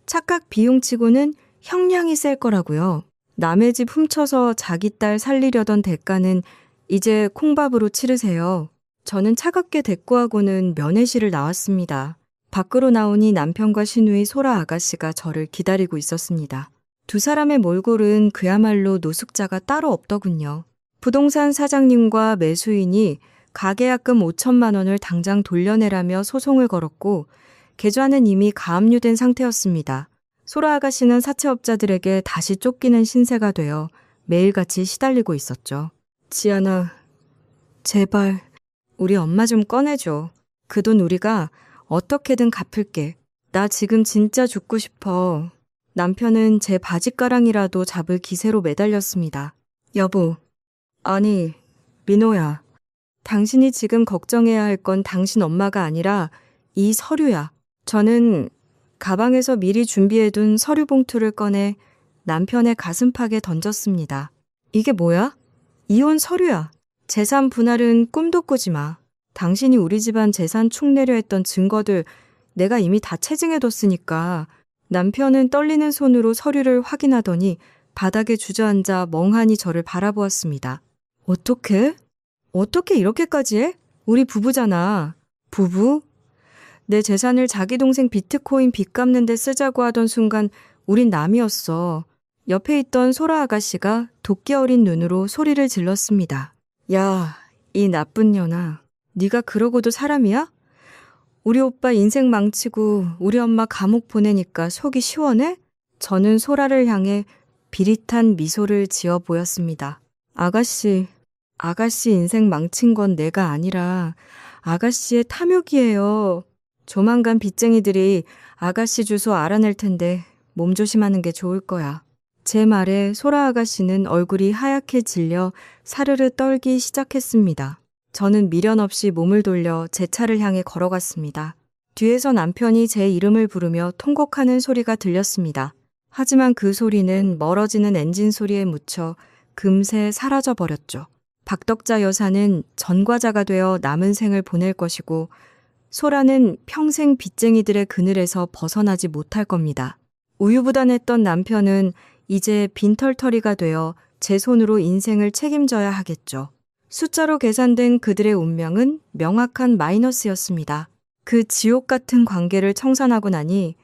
착각 비용치고는 형량이 셀 거라고요. 남의 집 훔쳐서 자기 딸 살리려던 대가는 이제 콩밥으로 치르세요. 저는 차갑게 대꾸하고는 면회실을 나왔습니다. 밖으로 나오니 남편과 시누이 소라 아가씨가 저를 기다리고 있었습니다. 두 사람의 몰골은 그야말로 노숙자가 따로 없더군요. 부동산 사장님과 매수인이 가계약금 5천만 원을 당장 돌려내라며 소송을 걸었고 계좌는 이미 가압류된 상태였습니다. 소라 아가씨는 사채업자들에게 다시 쫓기는 신세가 되어 매일같이 시달리고 있었죠. 지연아, 제발 우리 엄마 좀 꺼내줘. 그 돈 우리가 어떻게든 갚을게. 나 지금 진짜 죽고 싶어. 남편은 제 바지가랑이라도 잡을 기세로 매달렸습니다. 여보, 아니, 민호야. 당신이 지금 걱정해야 할 건 당신 엄마가 아니라 이 서류야. 저는 가방에서 미리 준비해둔 서류 봉투를 꺼내 남편의 가슴팍에 던졌습니다. 이게 뭐야? 이혼 서류야. 재산 분할은 꿈도 꾸지 마. 당신이 우리 집안 재산 축내려 했던 증거들 내가 이미 다 체증해뒀으니까. 남편은 떨리는 손으로 서류를 확인하더니 바닥에 주저앉아 멍하니 저를 바라보았습니다. 어떻게? 어떻게 이렇게까지 해? 우리 부부잖아. 부부? 내 재산을 자기 동생 비트코인 빚 갚는 데 쓰자고 하던 순간 우린 남이었어. 옆에 있던 소라 아가씨가 도끼 어린 눈으로 소리를 질렀습니다. 야, 이 나쁜 년아. 네가 그러고도 사람이야? 우리 오빠 인생 망치고 우리 엄마 감옥 보내니까 속이 시원해? 저는 소라를 향해 비릿한 미소를 지어 보였습니다. 아가씨 인생 망친 건 내가 아니라 아가씨의 탐욕이에요. 조만간 빚쟁이들이 아가씨 주소 알아낼 텐데 몸조심하는 게 좋을 거야. 제 말에 소라 아가씨는 얼굴이 하얗게 질려 사르르 떨기 시작했습니다. 저는 미련 없이 몸을 돌려 제 차를 향해 걸어갔습니다. 뒤에서 남편이 제 이름을 부르며 통곡하는 소리가 들렸습니다. 하지만 그 소리는 멀어지는 엔진 소리에 묻혀 금세 사라져 버렸죠. 박덕자 여사는 전과자가 되어 남은 생을 보낼 것이고 소라는 평생 빚쟁이들의 그늘에서 벗어나지 못할 겁니다. 우유부단했던 남편은 이제 빈털터리가 되어 제 손으로 인생을 책임져야 하겠죠. 숫자로 계산된 그들의 운명은 명확한 마이너스였습니다. 그 지옥 같은 관계를 청산하고 나니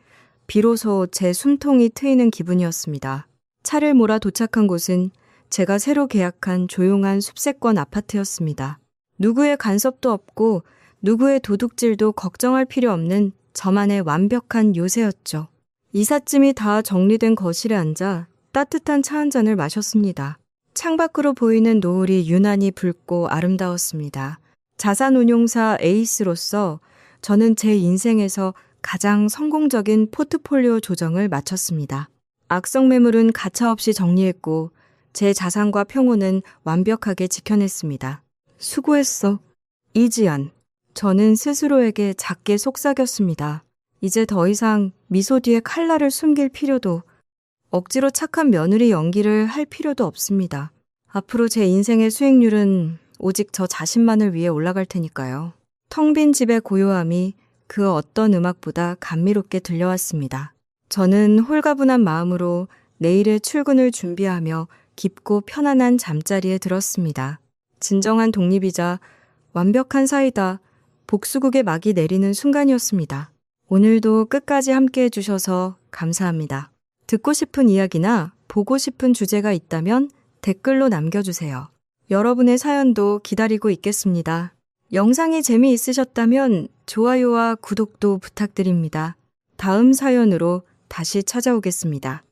비로소 제 숨통이 트이는 기분이었습니다. 차를 몰아 도착한 곳은 제가 새로 계약한 조용한 숲세권 아파트였습니다. 누구의 간섭도 없고 누구의 도둑질도 걱정할 필요 없는 저만의 완벽한 요새였죠. 이삿짐이 다 정리된 거실에 앉아 따뜻한 차 한 잔을 마셨습니다. 창밖으로 보이는 노을이 유난히 붉고 아름다웠습니다. 자산운용사 에이스로서 저는 제 인생에서 가장 성공적인 포트폴리오 조정을 마쳤습니다. 악성 매물은 가차없이 정리했고 제 자산과 평온은 완벽하게 지켜냈습니다. 수고했어, 이지연. 저는 스스로에게 작게 속삭였습니다. 이제 더 이상 미소 뒤에 칼날을 숨길 필요도, 억지로 착한 며느리 연기를 할 필요도 없습니다. 앞으로 제 인생의 수익률은 오직 저 자신만을 위해 올라갈 테니까요. 텅 빈 집의 고요함이 그 어떤 음악보다 감미롭게 들려왔습니다. 저는 홀가분한 마음으로 내일의 출근을 준비하며 깊고 편안한 잠자리에 들었습니다. 진정한 독립이자 완벽한 사이다, 복수국의 막이 내리는 순간이었습니다. 오늘도 끝까지 함께 해주셔서 감사합니다. 듣고 싶은 이야기나 보고 싶은 주제가 있다면 댓글로 남겨주세요. 여러분의 사연도 기다리고 있겠습니다. 영상이 재미있으셨다면 좋아요와 구독도 부탁드립니다. 다음 사연으로 다시 찾아오겠습니다.